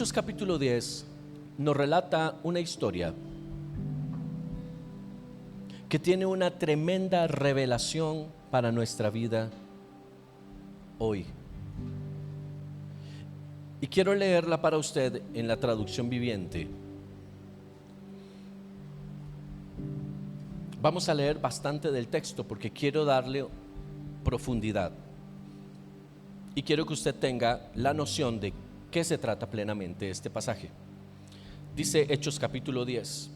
Hechos capítulo 10 nos relata una historia que tiene una tremenda revelación para nuestra vida hoy. Y quiero leerla para usted en la traducción viviente. Vamos a leer bastante del texto porque quiero darle profundidad. Y quiero que usted tenga la noción de qué se trata plenamente este pasaje. Dice Hechos capítulo 10.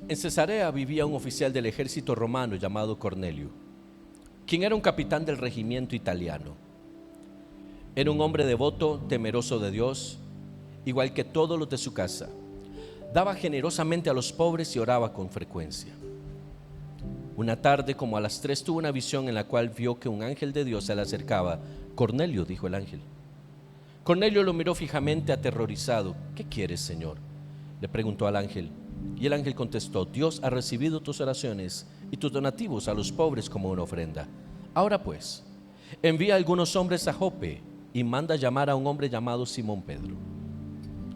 En Cesarea vivía un oficial del ejército romano llamado Cornelio, quien era un capitán del regimiento italiano. Era un hombre devoto, temeroso de Dios, igual que todos los de su casa. Daba generosamente a los pobres y oraba con frecuencia. Una tarde, como a las 3, tuvo una visión en la cual vio que un ángel de Dios se le acercaba. Cornelio, dijo el ángel. Cornelio lo miró fijamente, aterrorizado. ¿Qué quieres, Señor?, le preguntó al ángel. Y el ángel contestó: Dios ha recibido tus oraciones y tus donativos a los pobres como una ofrenda. Ahora pues, envía algunos hombres a Jope y manda llamar a un hombre llamado Simón Pedro.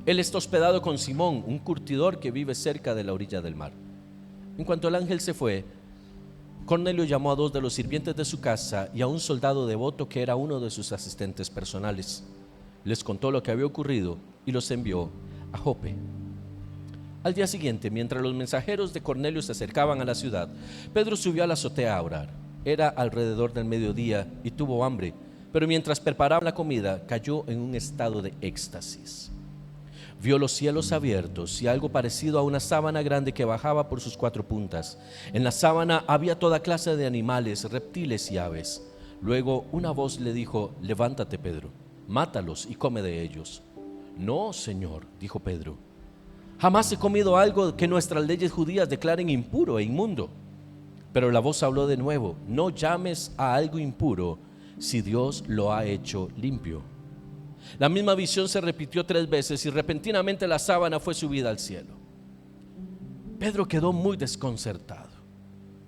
Él está hospedado con Simón, un curtidor que vive cerca de la orilla del mar. En cuanto el ángel se fue, Cornelio llamó a 2 de los sirvientes de su casa y a un soldado devoto que era uno de sus asistentes personales. Les contó lo que había ocurrido y los envió a Jope. Al día siguiente, mientras los mensajeros de Cornelio se acercaban a la ciudad, Pedro subió a la azotea a orar. Era alrededor del mediodía y tuvo hambre, pero mientras preparaba la comida cayó en un estado de éxtasis. Vio los cielos abiertos y algo parecido a una sábana grande que bajaba por sus 4 puntas. En la sábana había toda clase de animales, reptiles y aves. Luego una voz le dijo: levántate, Pedro, mátalos y come de ellos. No, Señor, dijo Pedro, jamás he comido algo que nuestras leyes judías declaren impuro e inmundo. Pero la voz habló de nuevo: no llames a algo impuro si Dios lo ha hecho limpio. La misma visión se repitió 3 veces y repentinamente la sábana fue subida al cielo. Pedro quedó muy desconcertado.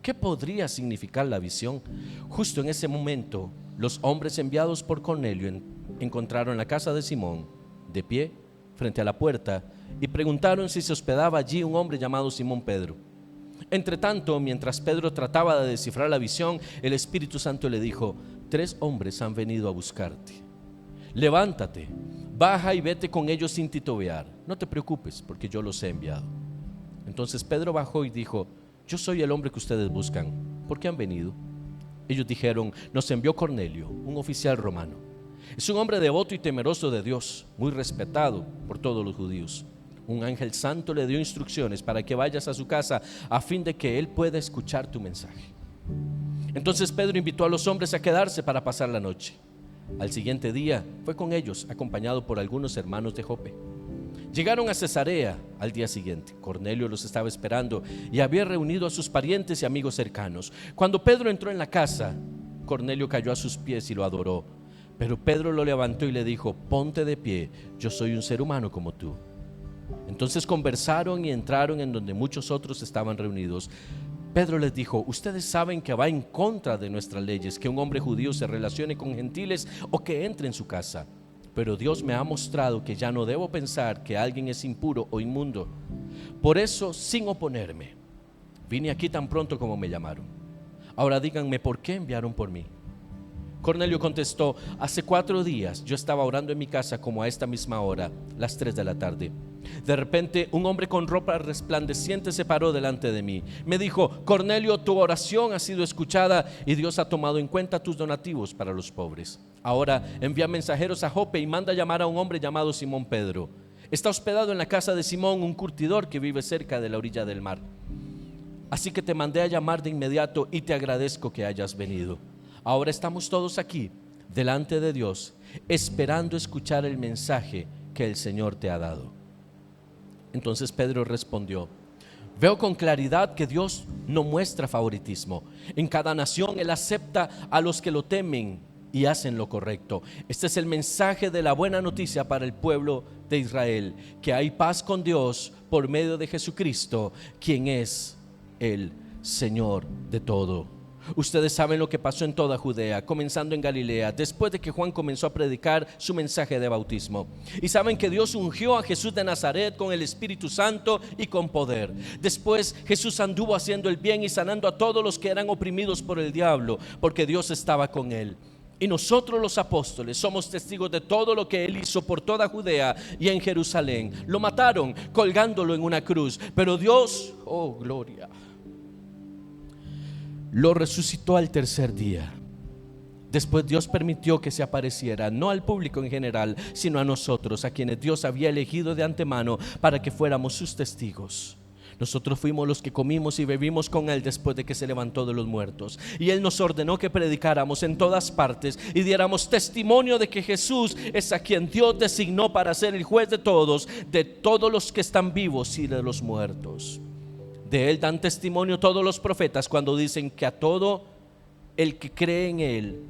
¿Qué podría significar la visión? Justo en ese momento, los hombres enviados por Cornelio encontraron la casa de Simón de pie frente a la puerta y preguntaron si se hospedaba allí un hombre llamado Simón Pedro. Entre tanto, mientras Pedro trataba de descifrar la visión, el Espíritu Santo le dijo: 3 hombres han venido a buscarte. Levántate, baja y vete con ellos sin titubear. No te preocupes, porque yo los he enviado. Entonces Pedro bajó y dijo: yo soy el hombre que ustedes buscan. ¿Por qué han venido? Ellos dijeron: nos envió Cornelio, un oficial romano. Es un hombre devoto y temeroso de Dios, muy respetado por todos los judíos. Un ángel santo le dio instrucciones para que vayas a su casa a fin de que él pueda escuchar tu mensaje. Entonces Pedro invitó a los hombres a quedarse para pasar la noche. Al siguiente día fue con ellos, acompañado por algunos hermanos de Jope. Llegaron a Cesarea al día siguiente. Cornelio los estaba esperando y había reunido a sus parientes y amigos cercanos. Cuando Pedro entró en la casa, Cornelio cayó a sus pies y lo adoró. Pero Pedro lo levantó y le dijo: ponte de pie, yo soy un ser humano como tú. Entonces conversaron y entraron en donde muchos otros estaban reunidos. Pedro les dijo: ustedes saben que va en contra de nuestras leyes que un hombre judío se relacione con gentiles o que entre en su casa. Pero Dios me ha mostrado que ya no debo pensar que alguien es impuro o inmundo. Por eso, sin oponerme, vine aquí tan pronto como me llamaron. Ahora díganme, ¿por qué enviaron por mí? Cornelio contestó: hace 4 días yo estaba orando en mi casa como a esta misma hora, las 3 de la tarde. De repente un hombre con ropa resplandeciente se paró delante de mí. Me dijo: Cornelio, tu oración ha sido escuchada y Dios ha tomado en cuenta tus donativos para los pobres. Ahora envía mensajeros a Jope y manda llamar a un hombre llamado Simón Pedro. Está hospedado en la casa de Simón, un curtidor que vive cerca de la orilla del mar. Así que te mandé a llamar de inmediato y te agradezco que hayas venido. Ahora estamos todos aquí, delante de Dios, esperando escuchar el mensaje que el Señor te ha dado. Entonces Pedro respondió: veo con claridad que Dios no muestra favoritismo. En cada nación Él acepta a los que lo temen y hacen lo correcto. Este es el mensaje de la buena noticia para el pueblo de Israel, que hay paz con Dios por medio de Jesucristo, quien es el Señor de todo. Ustedes saben lo que pasó en toda Judea, comenzando en Galilea, después de que Juan comenzó a predicar su mensaje de bautismo. Y saben que Dios ungió a Jesús de Nazaret con el Espíritu Santo y con poder. Después Jesús anduvo haciendo el bien y sanando a todos los que eran oprimidos por el diablo, porque Dios estaba con él. Y nosotros los apóstoles somos testigos de todo lo que él hizo por toda Judea y en Jerusalén. Lo mataron colgándolo en una cruz, pero Dios, oh gloria, lo resucitó al tercer día. Después Dios permitió que se apareciera, no al público en general, sino a nosotros, a quienes Dios había elegido de antemano para que fuéramos sus testigos. Nosotros fuimos los que comimos y bebimos con él después de que se levantó de los muertos. Y él nos ordenó que predicáramos en todas partes y diéramos testimonio de que Jesús es a quien Dios designó para ser el juez de todos los que están vivos y de los muertos. De él dan testimonio todos los profetas cuando dicen que a todo el que cree en él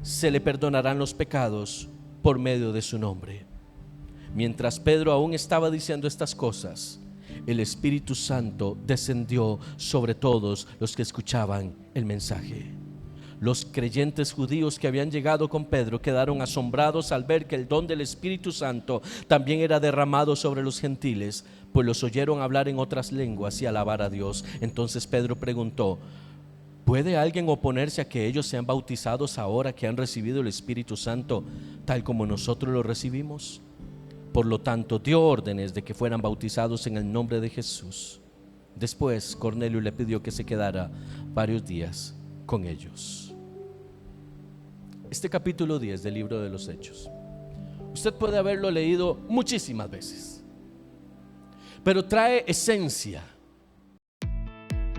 se le perdonarán los pecados por medio de su nombre. Mientras Pedro aún estaba diciendo estas cosas, el Espíritu Santo descendió sobre todos los que escuchaban el mensaje. Los creyentes judíos que habían llegado con Pedro quedaron asombrados al ver que el don del Espíritu Santo también era derramado sobre los gentiles, pues los oyeron hablar en otras lenguas y alabar a Dios. Entonces Pedro preguntó: ¿puede alguien oponerse a que ellos sean bautizados ahora que han recibido el Espíritu Santo tal como nosotros lo recibimos? Por lo tanto, dio órdenes de que fueran bautizados en el nombre de Jesús. Después Cornelio le pidió que se quedara varios días con ellos. Este capítulo 10 del libro de los Hechos, usted puede haberlo leído muchísimas veces, pero trae esencia.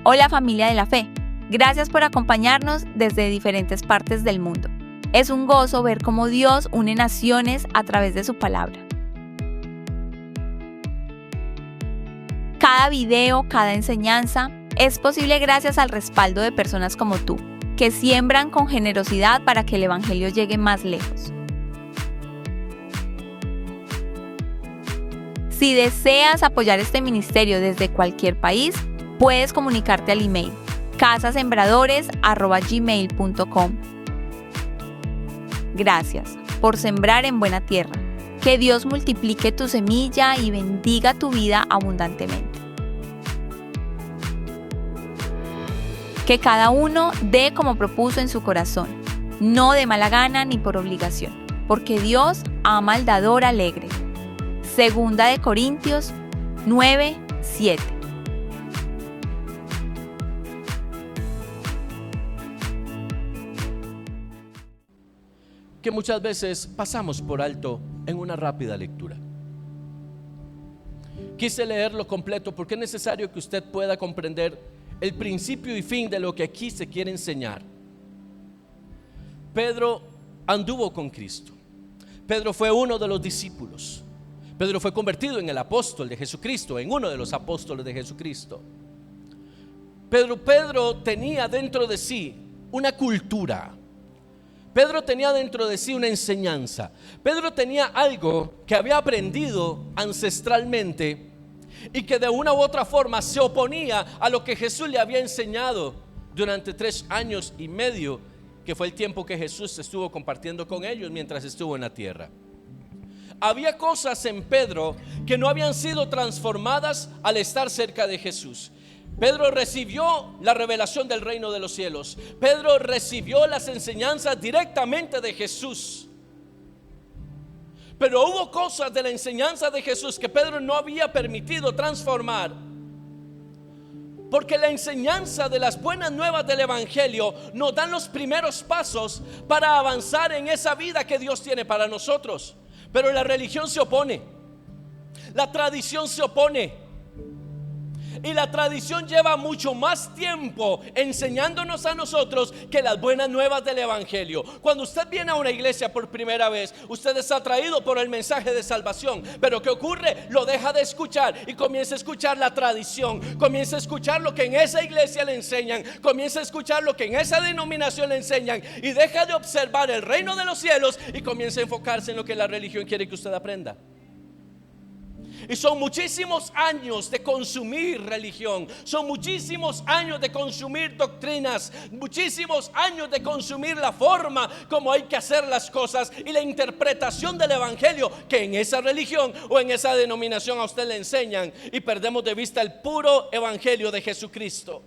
Hola familia de la fe, gracias por acompañarnos desde diferentes partes del mundo. Es un gozo ver cómo Dios une naciones a través de su palabra. Cada video, cada enseñanza es posible gracias al respaldo de personas como tú, que siembran con generosidad para que el evangelio llegue más lejos. Si deseas apoyar este ministerio desde cualquier país, puedes comunicarte al email casasembradores@gmail.com. Gracias por sembrar en buena tierra. Que Dios multiplique tu semilla y bendiga tu vida abundantemente. Que cada uno dé como propuso en su corazón, no de mala gana ni por obligación, porque Dios ama al dador alegre. Segunda de Corintios 9:7. Que muchas veces pasamos por alto en una rápida lectura. Quise leerlo completo porque es necesario que usted pueda comprender el principio y fin de lo que aquí se quiere enseñar. Pedro anduvo con Cristo. Pedro fue uno de los discípulos. Pedro fue convertido en el apóstol de Jesucristo, en uno de los apóstoles de Jesucristo. Pedro tenía dentro de sí una cultura. Pedro tenía dentro de sí una enseñanza. Pedro tenía algo que había aprendido ancestralmente y que de una u otra forma se oponía a lo que Jesús le había enseñado durante 3 años y medio, que fue el tiempo que Jesús estuvo compartiendo con ellos mientras estuvo en la tierra. Había cosas en Pedro que no habían sido transformadas al estar cerca de Jesús. Pedro recibió la revelación del reino de los cielos. Pedro recibió las enseñanzas directamente de Jesús. Pero hubo cosas de la enseñanza de Jesús que Pedro no había permitido transformar, porque la enseñanza de las buenas nuevas del evangelio nos dan los primeros pasos para avanzar en esa vida que Dios tiene para nosotros. Pero la religión se opone, la tradición se opone. Y la tradición lleva mucho más tiempo enseñándonos a nosotros que las buenas nuevas del evangelio. Cuando usted viene a una iglesia por primera vez, usted es atraído por el mensaje de salvación. Pero ¿qué ocurre? Lo deja de escuchar y comienza a escuchar la tradición. Comienza a escuchar lo que en esa iglesia le enseñan. Comienza a escuchar lo que en esa denominación le enseñan. Y deja de observar el reino de los cielos y comienza a enfocarse en lo que la religión quiere que usted aprenda. Y son muchísimos años de consumir religión, son muchísimos años de consumir doctrinas, muchísimos años de consumir la forma como hay que hacer las cosas y la interpretación del evangelio que en esa religión o en esa denominación a usted le enseñan, y perdemos de vista el puro evangelio de Jesucristo.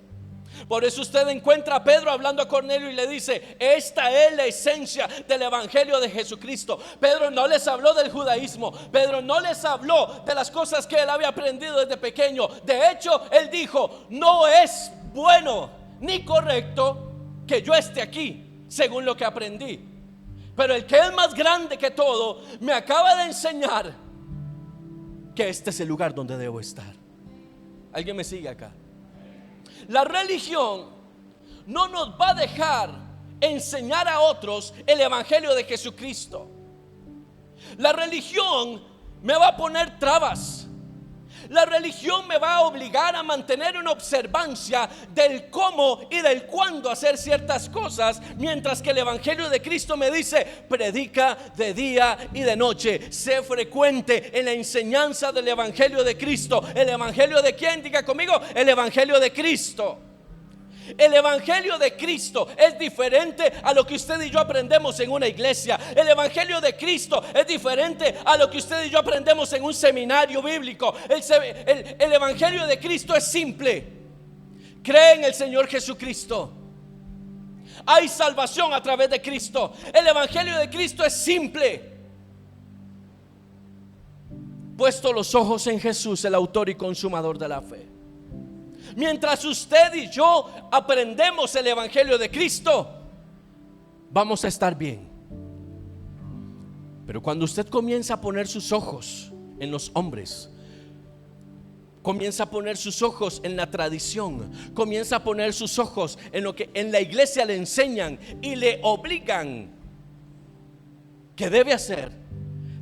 Por eso usted encuentra a Pedro hablando a Cornelio y le dice: esta es la esencia del evangelio de Jesucristo. Pedro no les habló del judaísmo, Pedro no les habló de las cosas que él había aprendido desde pequeño. De hecho, él dijo: no es bueno ni correcto que yo esté aquí según lo que aprendí, pero el que es más grande que todo me acaba de enseñar que este es el lugar donde debo estar. ¿Alguien me sigue acá? La religión no nos va a dejar enseñar a otros el evangelio de Jesucristo. La religión me va a poner trabas. La religión me va a obligar a mantener una observancia del cómo y del cuándo hacer ciertas cosas, mientras que el evangelio de Cristo me dice: predica de día y de noche, sé frecuente en la enseñanza del evangelio de Cristo. ¿El evangelio de quién? Diga conmigo: el evangelio de Cristo. El evangelio de Cristo es diferente a lo que usted y yo aprendemos en una iglesia. El evangelio de Cristo es diferente a lo que usted y yo aprendemos en un seminario bíblico. El evangelio de Cristo es simple: cree en el Señor Jesucristo, hay salvación a través de Cristo. El evangelio de Cristo es simple: puesto los ojos en Jesús, el autor y consumador de la fe. Mientras usted y yo aprendemos el evangelio de Cristo, vamos a estar bien. Pero cuando usted comienza a poner sus ojos en los hombres, comienza a poner sus ojos en la tradición, comienza a poner sus ojos en lo que en la iglesia le enseñan y le obligan que debe hacer,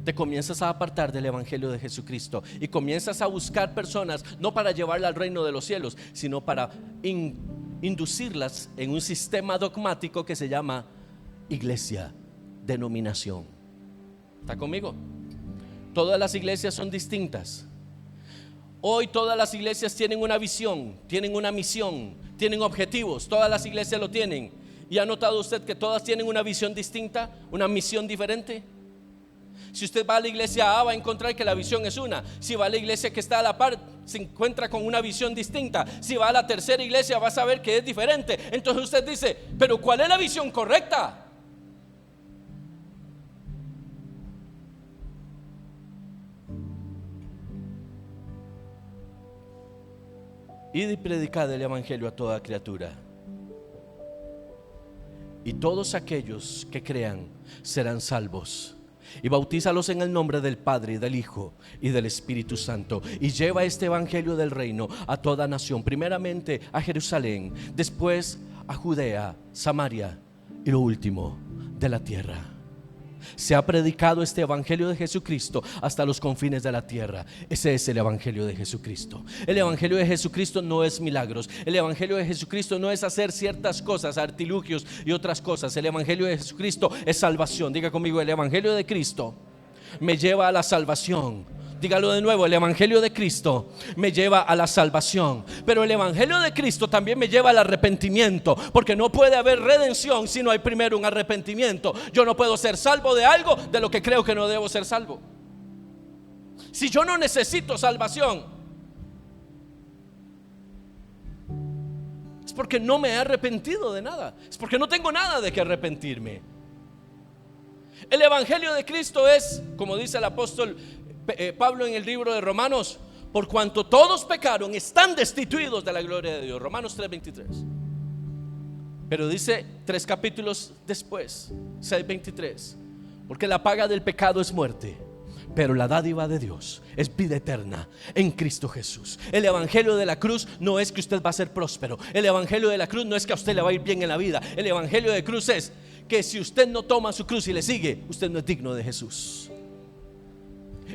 te comienzas a apartar del evangelio de Jesucristo y comienzas a buscar personas no para llevarla al reino de los cielos, sino para inducirlas en un sistema dogmático que se llama iglesia, denominación. ¿Está conmigo? Todas las iglesias son distintas. Hoy todas las iglesias tienen una visión, tienen una misión, tienen objetivos. Todas las iglesias lo tienen. ¿Y ha notado usted que todas tienen una visión distinta, una misión diferente? Si usted va a la iglesia A, va a encontrar que la visión es una. Si va a la iglesia que está a la par, se encuentra con una visión distinta. Si va a la tercera iglesia, va a saber que es diferente. Entonces usted dice: pero ¿cuál es la visión correcta? Id y predicad el evangelio a toda criatura, y todos aquellos que crean serán salvos. Y bautízalos en el nombre del Padre, y del Hijo, y del Espíritu Santo. Y lleva este evangelio del reino a toda nación, primeramente a Jerusalén, después a Judea, Samaria, y lo último, de la tierra. Se ha predicado este evangelio de Jesucristo hasta los confines de la tierra. Ese es el evangelio de Jesucristo. El evangelio de Jesucristo no es milagros. El evangelio de Jesucristo no es hacer ciertas cosas, artilugios y otras cosas. El evangelio de Jesucristo es salvación. Diga conmigo: el evangelio de Cristo me lleva a la salvación. Dígalo de nuevo: el evangelio de Cristo me lleva a la salvación. Pero el evangelio de Cristo también me lleva al arrepentimiento, porque no puede haber redención si no hay primero un arrepentimiento. Yo no puedo ser salvo de algo de lo que creo que no debo ser salvo. Si yo no necesito salvación, es porque no me he arrepentido de nada, es porque no tengo nada de que arrepentirme. El evangelio de Cristo es, como dice el apóstol Pablo en el libro de Romanos: por cuanto todos pecaron, están destituidos de la gloria de Dios. Romanos 3:23. Pero dice 3 capítulos después, 6:23: porque la paga del pecado es muerte, pero la dádiva de Dios es vida eterna en Cristo Jesús. El evangelio de la cruz no es que usted va a ser próspero. El evangelio de la cruz no es que a usted le va a ir bien en la vida. El evangelio de cruz es que si usted no toma su cruz y le sigue, usted no es digno de Jesús.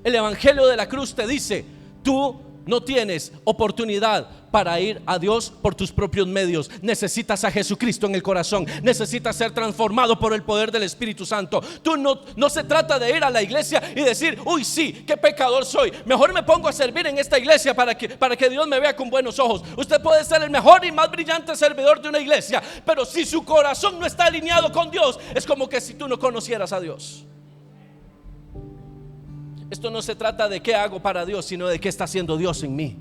El evangelio de la cruz te dice: tú no tienes oportunidad para ir a Dios por tus propios medios. Necesitas a Jesucristo en el corazón. Necesitas ser transformado por el poder del Espíritu Santo. Tú no se trata de ir a la iglesia y decir: uy, sí, qué pecador soy, mejor me pongo a servir en esta iglesia para que Dios me vea con buenos ojos. Usted puede ser el mejor y más brillante servidor de una iglesia, pero si su corazón no está alineado con Dios, es como que si tú no conocieras a Dios. Esto no se trata de qué hago para Dios, sino de qué está haciendo Dios en mí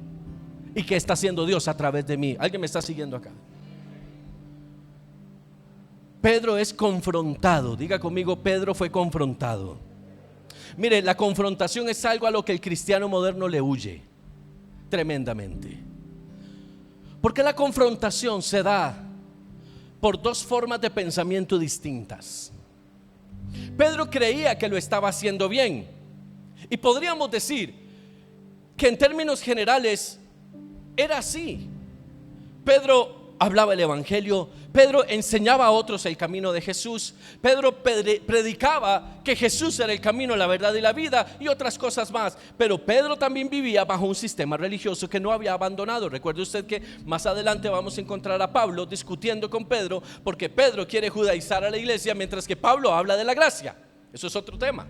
y qué está haciendo Dios a través de mí. ¿Alguien me está siguiendo acá? Pedro es confrontado. Diga conmigo: Pedro fue confrontado. Mire, la confrontación es algo a lo que el cristiano moderno le huye tremendamente, porque la confrontación se da por dos formas de pensamiento distintas. Pedro creía que lo estaba haciendo bien, y podríamos decir que en términos generales era así. Pedro hablaba el evangelio, Pedro enseñaba a otros el camino de Jesús, Pedro predicaba que Jesús era el camino, la verdad y la vida, y otras cosas más. Pero Pedro también vivía bajo un sistema religioso que no había abandonado. Recuerde usted que más adelante vamos a encontrar a Pablo discutiendo con Pedro, porque Pedro quiere judaizar a la iglesia, mientras que Pablo habla de la gracia. Eso es otro tema.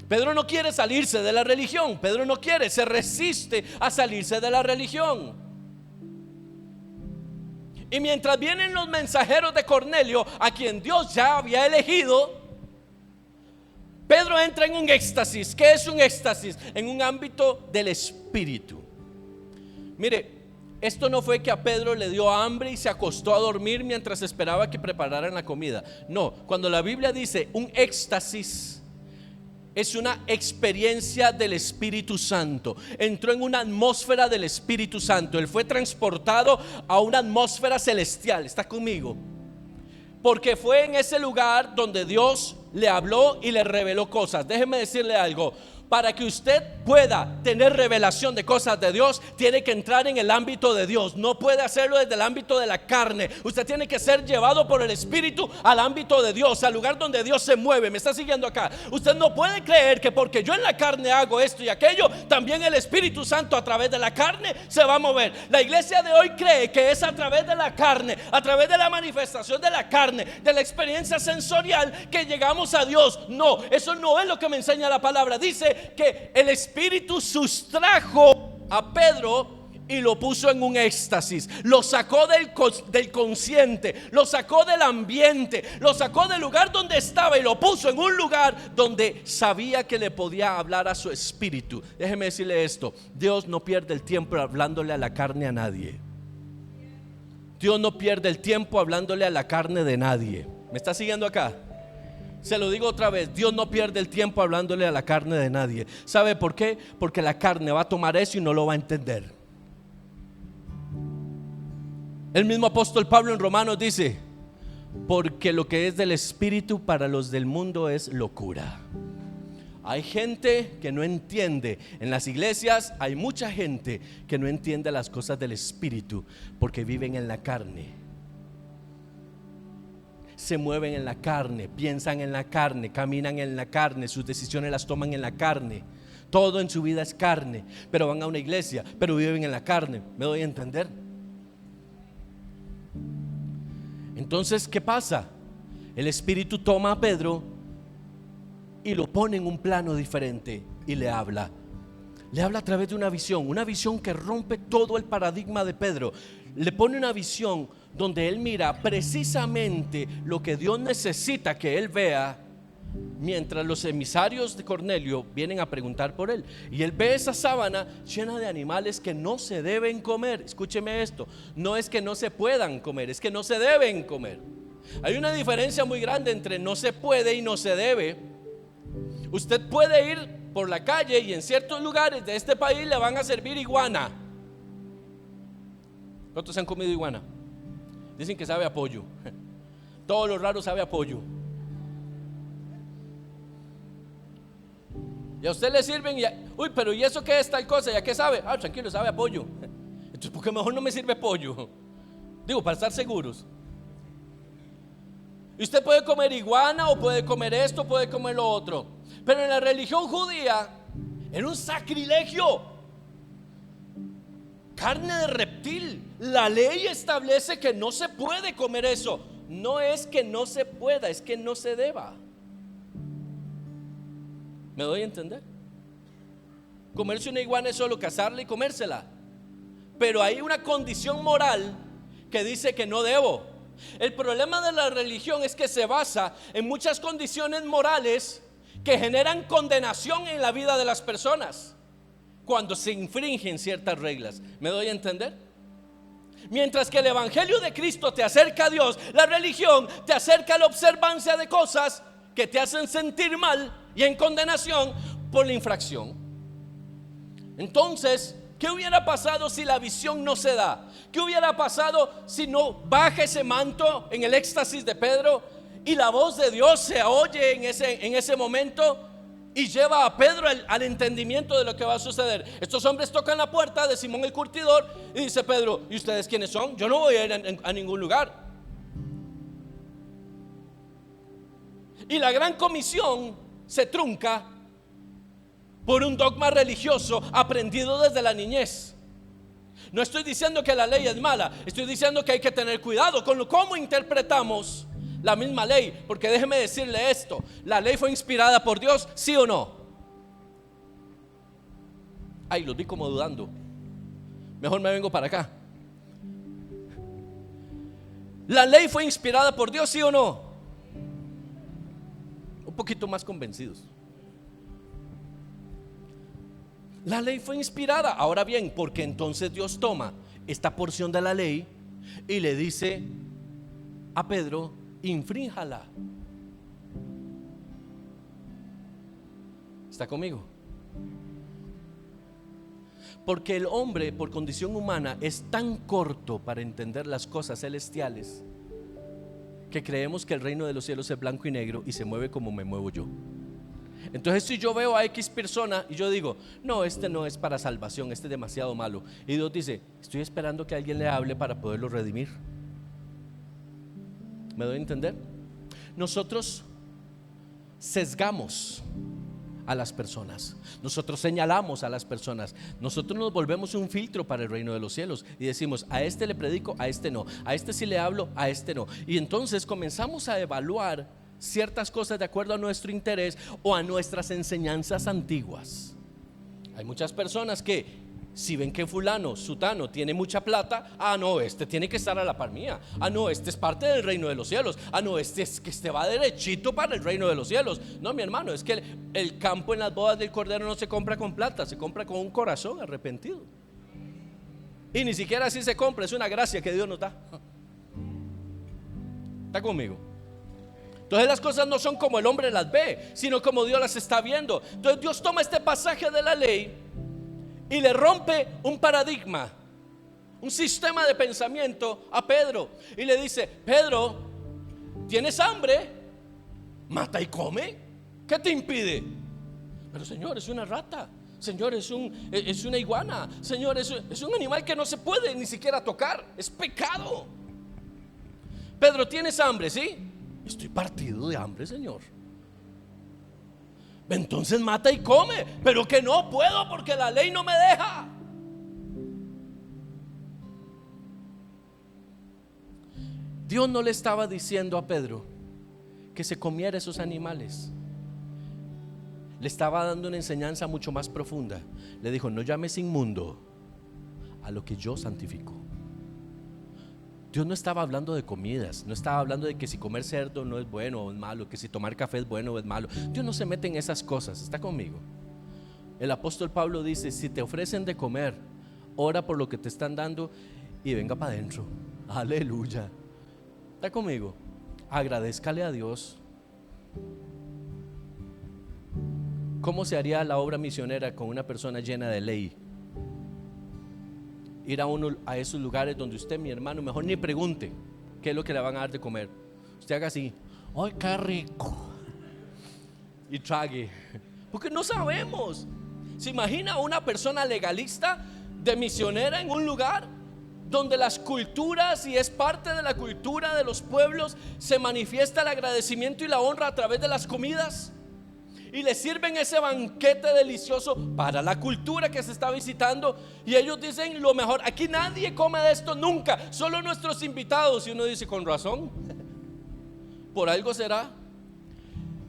Pedro no quiere salirse de la religión. Pedro no quiere, se resiste a salirse de la religión. Y mientras vienen los mensajeros de Cornelio, a quien Dios ya había elegido, Pedro entra en un éxtasis. ¿Qué es un éxtasis? En un ámbito del espíritu. Mire, esto no fue que a Pedro le dio hambre y se acostó a dormir mientras esperaba que prepararan la comida. No, cuando la Biblia dice un éxtasis, es una experiencia del Espíritu Santo. Entró en una atmósfera del Espíritu Santo. Él fue transportado a una atmósfera celestial. ¿Está conmigo? Porque fue en ese lugar donde Dios le habló y le reveló cosas. Déjeme decirle algo: para que usted pueda tener revelación de cosas de Dios, tiene que entrar en el ámbito de Dios. No puede hacerlo desde el ámbito de la carne. Usted tiene que ser llevado por el Espíritu al ámbito de Dios, al lugar donde Dios se mueve. ¿Me está siguiendo acá? Usted no puede creer que porque yo en la carne hago esto y aquello, también el Espíritu Santo a través de la carne se va a mover. La iglesia de hoy cree que es a través de la carne, a través de la manifestación de la carne, de la experiencia sensorial, que llegamos a Dios. No, eso no es lo que me enseña la palabra. Dice que el Espíritu sustrajo a Pedro y lo puso en un éxtasis. Lo sacó del consciente, lo sacó del ambiente, lo sacó del lugar donde estaba y lo puso en un lugar donde sabía que le podía hablar a su espíritu. Déjeme decirle esto: Dios no pierde el tiempo hablándole a la carne a nadie. Dios no pierde el tiempo hablándole a la carne de nadie. ¿Me está siguiendo acá? Se lo digo otra vez: Dios no pierde el tiempo hablándole a la carne de nadie. ¿Sabe por qué? Porque la carne va a tomar eso y no lo va a entender. El mismo apóstol Pablo en Romanos dice: porque lo que es del espíritu para los del mundo es locura. Hay gente que no entiende. En las iglesias hay mucha gente que no entiende las cosas del espíritu, porque viven en la carne. Se mueven en la carne, piensan en la carne, caminan en la carne, sus decisiones las toman en la carne. Todo en su vida es carne, pero van a una iglesia, pero viven en la carne. ¿Me doy a entender? Entonces, ¿qué pasa? El Espíritu toma a Pedro y lo pone en un plano diferente y le habla. Le habla a través de una visión que rompe todo el paradigma de Pedro. Le pone una visión donde él mira precisamente lo que Dios necesita que él vea, mientras los emisarios de Cornelio vienen a preguntar por él. Y él ve esa sábana llena de animales que no se deben comer. Escúcheme esto: no es que no se puedan comer, es que no se deben comer. Hay una diferencia muy grande entre no se puede y no se debe. Usted puede ir por la calle y en ciertos lugares de este país le van a servir iguana. ¿Cuántos han comido iguana? Dicen que sabe a pollo. Todo lo raro sabe a pollo. Y a usted le sirven y uy, pero ¿y eso qué es tal cosa? ¿Y a qué sabe? Ah, tranquilo, sabe a pollo. Entonces, ¿por qué mejor no me sirve pollo? Digo, para estar seguros. Y usted puede comer iguana, o puede comer esto, puede comer lo otro. Pero en la religión judía era un sacrilegio carne de reptil. La ley establece que no se puede comer eso. No es que no se pueda, es que no se deba. ¿Me doy a entender? Comerse una iguana es solo cazarla y comérsela. Pero hay una condición moral que dice que no debo. El problema de la religión es que se basa en muchas condiciones morales que generan condenación en la vida de las personas cuando se infringen ciertas reglas. ¿Me doy a entender? Mientras que el evangelio de Cristo te acerca a Dios, la religión te acerca a la observancia de cosas que te hacen sentir mal y en condenación por la infracción. Entonces, ¿qué hubiera pasado si la visión no se da? ¿Qué hubiera pasado si no baja ese manto en el éxtasis de Pedro y la voz de Dios se oye en ese momento y lleva a Pedro al entendimiento de lo que va a suceder? Estos hombres tocan la puerta de Simón el curtidor y dice Pedro: ¿y ustedes quiénes son? Yo no voy a ir a ningún lugar. Y la gran comisión se trunca por un dogma religioso aprendido desde la niñez. No estoy diciendo que la ley es mala, estoy diciendo que hay que tener cuidado con cómo interpretamos la misma ley. Porque déjeme decirle esto: ¿la ley fue inspirada por Dios? ¿Sí o no? Ay, los vi como dudando. Mejor me vengo para acá. ¿La ley fue inspirada por Dios? ¿Sí o no? Un poquito más convencidos. La ley fue inspirada. Ahora bien, porque entonces Dios toma esta porción de la ley y le dice a Pedro: infrínjala. ¿Está conmigo? Porque el hombre, por condición humana, es tan corto para entender las cosas celestiales que creemos que el reino de los cielos es blanco y negro y se mueve como me muevo yo. Entonces, si yo veo a X persona y yo digo: no, este no es para salvación, este es demasiado malo, y Dios dice: estoy esperando que alguien le hable para poderlo redimir. ¿Me doy a entender? Nosotros sesgamos a las personas, nosotros señalamos a las personas, nosotros nos volvemos un filtro para el reino de los cielos y decimos: a este le predico, a este no, a este sí le hablo, a este no. Y entonces comenzamos a evaluar ciertas cosas de acuerdo a nuestro interés o a nuestras enseñanzas antiguas. Hay muchas personas que si ven que fulano, sutano tiene mucha plata: ah, no, este tiene que estar a la par mía. Ah, no, este es parte del reino de los cielos. Ah, no, este va derechito para el reino de los cielos. No, mi hermano, es que el campo en las bodas del Cordero no se compra con plata, se compra con un corazón arrepentido. Y ni siquiera así se compra, es una gracia que Dios nos da. ¿Está conmigo? Entonces las cosas no son como el hombre las ve, sino como Dios las está viendo. Entonces Dios toma este pasaje de la ley y le rompe un paradigma, un sistema de pensamiento a Pedro, y le dice: Pedro, ¿tienes hambre? Mata y come. ¿Qué te impide? Pero Señor, es una rata. Señor, es una iguana. Señor, es un animal que no se puede ni siquiera tocar. Es pecado. Pedro, ¿tienes hambre? ¿Sí? Estoy partido de hambre, Señor. Entonces mata y come. Pero que no puedo porque la ley no me deja. Dios no le estaba diciendo a Pedro que se comiera esos animales. Le estaba dando una enseñanza mucho más profunda. Le dijo: no llames inmundo a lo que yo santifico. Dios no estaba hablando de comidas, no estaba hablando de que si comer cerdo no es bueno o es malo, que si tomar café es bueno o es malo. Dios no se mete en esas cosas. ¿Está conmigo? El apóstol Pablo dice: si te ofrecen de comer, ora por lo que te están dando y venga para adentro. Aleluya. ¿Está conmigo? Agradézcale a Dios. ¿Cómo se haría la obra misionera con una persona llena de ley? Ir a esos lugares donde usted, mi hermano, mejor ni pregunte qué es lo que le van a dar de comer. Usted haga así: ¡ay, qué rico! Y trague, porque no sabemos. ¿Se imagina una persona legalista de misionera en un lugar donde las culturas, y es parte de la cultura de los pueblos, se manifiesta el agradecimiento y la honra a través de las comidas? y le sirven ese banquete delicioso para la cultura que se está visitando, y ellos dicen lo mejor, aquí nadie come de esto nunca, solo nuestros invitados. Y uno dice, con razón, por algo será.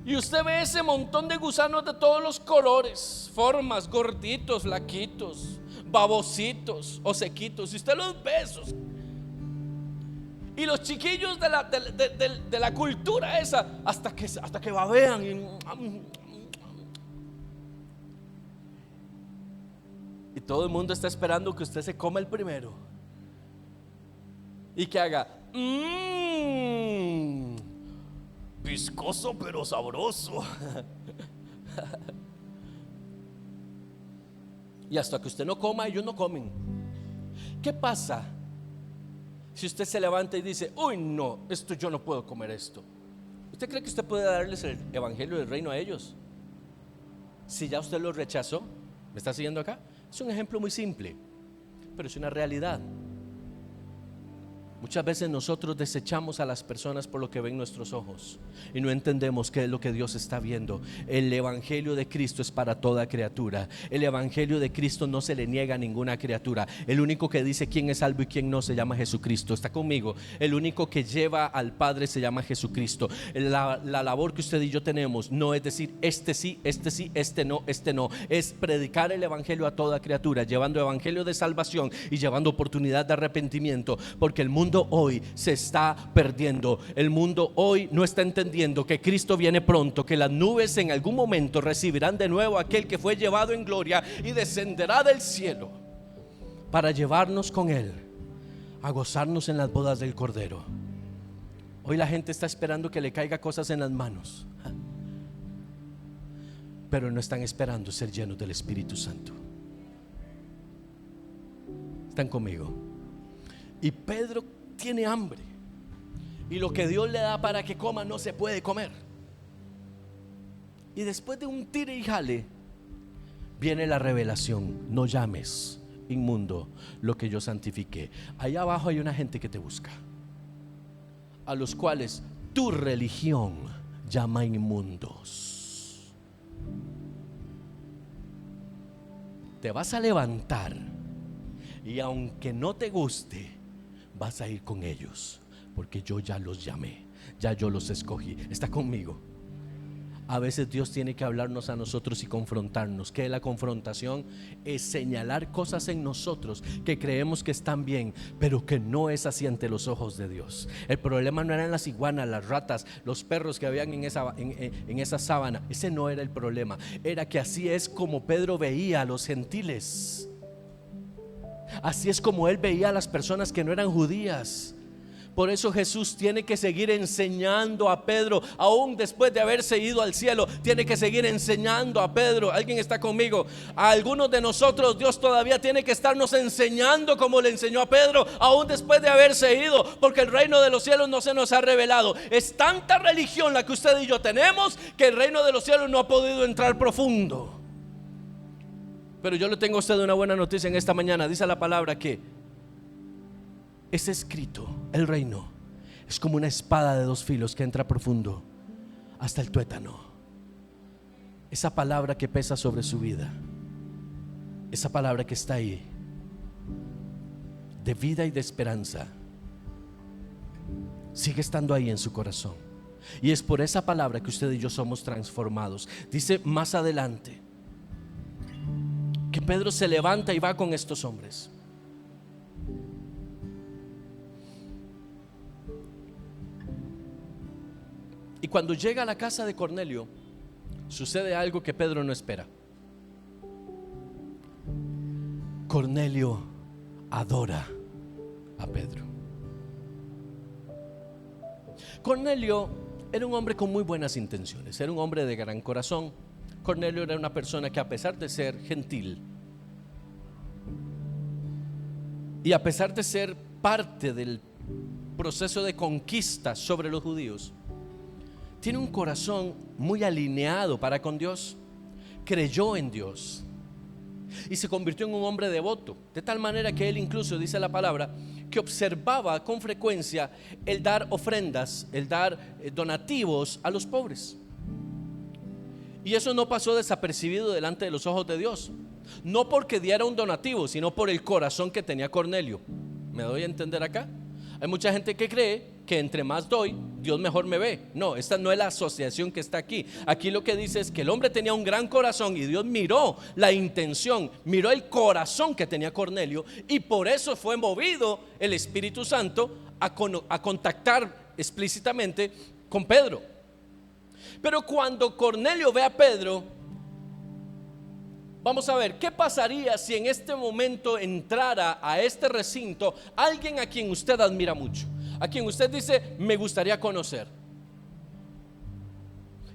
Y usted ve ese montón de gusanos de todos los colores, formas, gorditos, flaquitos, babositos o sequitos, y usted los ve esos. Y los chiquillos de la cultura esa, hasta que babean. Y todo el mundo está esperando que usted se coma el primero y que haga viscoso pero sabroso. Y hasta que usted no coma, ellos no comen. ¿Qué pasa si usted se levanta y dice, uy no, esto yo no puedo comer esto? ¿Usted cree que usted puede darles el evangelio del reino a ellos? Si ya usted lo rechazó. ¿Me está siguiendo acá? Es un ejemplo muy simple, pero es una realidad. Muchas veces nosotros desechamos a las personas por lo que ven nuestros ojos y no entendemos qué es lo que Dios está viendo. El evangelio de Cristo es para toda criatura. El evangelio de Cristo no se le niega a ninguna criatura. El único que dice quién es salvo y quién no se llama Jesucristo. ¿Está conmigo? El único que lleva al Padre se llama Jesucristo. La labor que usted y yo tenemos no es decir este sí, este no. Es predicar el evangelio a toda criatura, llevando evangelio de salvación y llevando oportunidad de arrepentimiento, porque el mundo hoy se está perdiendo. El mundo hoy no está entendiendo que Cristo viene pronto, que las nubes en algún momento recibirán de nuevo a aquel que fue llevado en gloria y descenderá del cielo para llevarnos con él a gozarnos en las bodas del Cordero. Hoy la gente está esperando que le caiga cosas en las manos, pero no están esperando ser llenos del Espíritu Santo. ¿Están conmigo? Y Pedro tiene hambre, y lo que Dios le da para que coma no se puede comer. Y después de un tire y jale viene la revelación: no llames inmundo lo que yo santifiqué. Allá abajo hay una gente que te busca, a los cuales tu religión llama inmundos. Te vas a levantar y aunque no te guste, vas a ir con ellos, porque yo ya los llamé, ya yo los escogí. ¿Está conmigo? A veces Dios tiene que hablarnos a nosotros y confrontarnos. ¿Qué es la confrontación? Es señalar cosas en nosotros que creemos que están bien, pero que no es así ante los ojos de Dios. El problema no eran las iguanas, las ratas, los perros que habían en esa sábana. Ese no era el problema. Era que así es como Pedro veía a los gentiles. Así es como él veía a las personas que no eran judías. Por eso Jesús tiene que seguir enseñando a Pedro, aún después de haberse ido al cielo. Tiene que seguir enseñando a Pedro. ¿Alguien está conmigo? A algunos de nosotros Dios todavía tiene que estarnos enseñando como le enseñó a Pedro, aún después de haberse ido, porque el reino de los cielos no se nos ha revelado. Es tanta religión la que usted y yo tenemos que el reino de los cielos no ha podido entrar profundo. Pero yo le tengo a usted una buena noticia en esta mañana. Dice la palabra que es escrito: el reino es como una espada de dos filos que entra profundo hasta el tuétano. Esa palabra que pesa sobre su vida, esa palabra que está ahí, de vida y de esperanza, sigue estando ahí en su corazón. Y es por esa palabra que usted y yo somos transformados. Dice más adelante que Pedro se levanta y va con estos hombres. Y cuando llega a la casa de Cornelio, sucede algo que Pedro no espera. Cornelio adora a Pedro. Cornelio era un hombre con muy buenas intenciones, era un hombre de gran corazón. Cornelio era una persona que, a pesar de ser gentil y a pesar de ser parte del proceso de conquista sobre los judíos, tiene un corazón muy alineado para con Dios. Creyó en Dios y se convirtió en un hombre devoto, de tal manera que él incluso, dice la palabra, que observaba con frecuencia el dar ofrendas, el dar donativos a los pobres. Y eso no pasó desapercibido delante de los ojos de Dios. No porque diera un donativo, sino por el corazón que tenía Cornelio. ¿Me doy a entender acá? Hay mucha gente que cree que entre más doy, Dios mejor me ve. No, esta no es la asociación que está aquí. Aquí lo que dice es que el hombre tenía un gran corazón y Dios miró la intención, miró el corazón que tenía Cornelio, y por eso fue movido el Espíritu Santo a contactar explícitamente con Pedro. Pero cuando Cornelio ve a Pedro, vamos a ver, ¿qué pasaría si en este momento entrara a este recinto alguien a quien usted admira mucho? A quien usted dice, me gustaría conocer.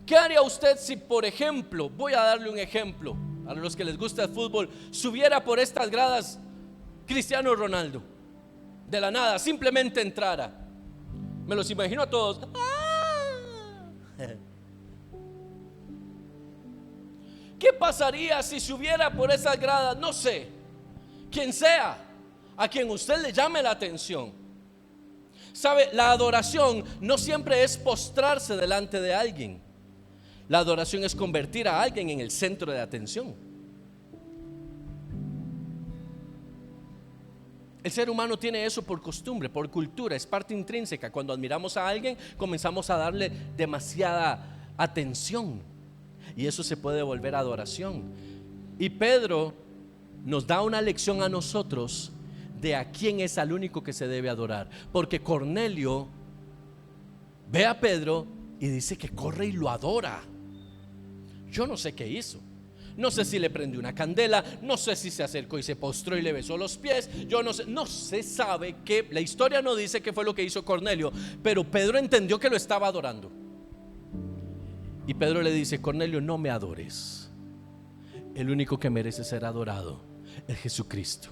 ¿Qué haría usted si, por ejemplo, voy a darle un ejemplo, a los que les gusta el fútbol, subiera por estas gradas Cristiano Ronaldo? De la nada, simplemente entrara. Me los imagino a todos. ¿Qué pasaría si subiera por esas gradas, no sé, quien sea, a quien usted le llame la atención? Sabe, la adoración no siempre es postrarse delante de alguien. La adoración es convertir a alguien en el centro de atención. El ser humano tiene eso por costumbre, por cultura, es parte intrínseca. Cuando admiramos a alguien, comenzamos a darle demasiada atención, y eso se puede volver adoración. Y Pedro nos da una lección a nosotros de a quién es al único que se debe adorar, porque Cornelio ve a Pedro y dice que corre y lo adora. Yo no sé qué hizo. No sé si le prendió una candela, no sé si se acercó y se postró y le besó los pies. Yo no se sabe qué. La historia no dice qué fue lo que hizo Cornelio, pero Pedro entendió que lo estaba adorando. Y Pedro le dice: Cornelio, no me adores. El único que merece ser adorado es Jesucristo.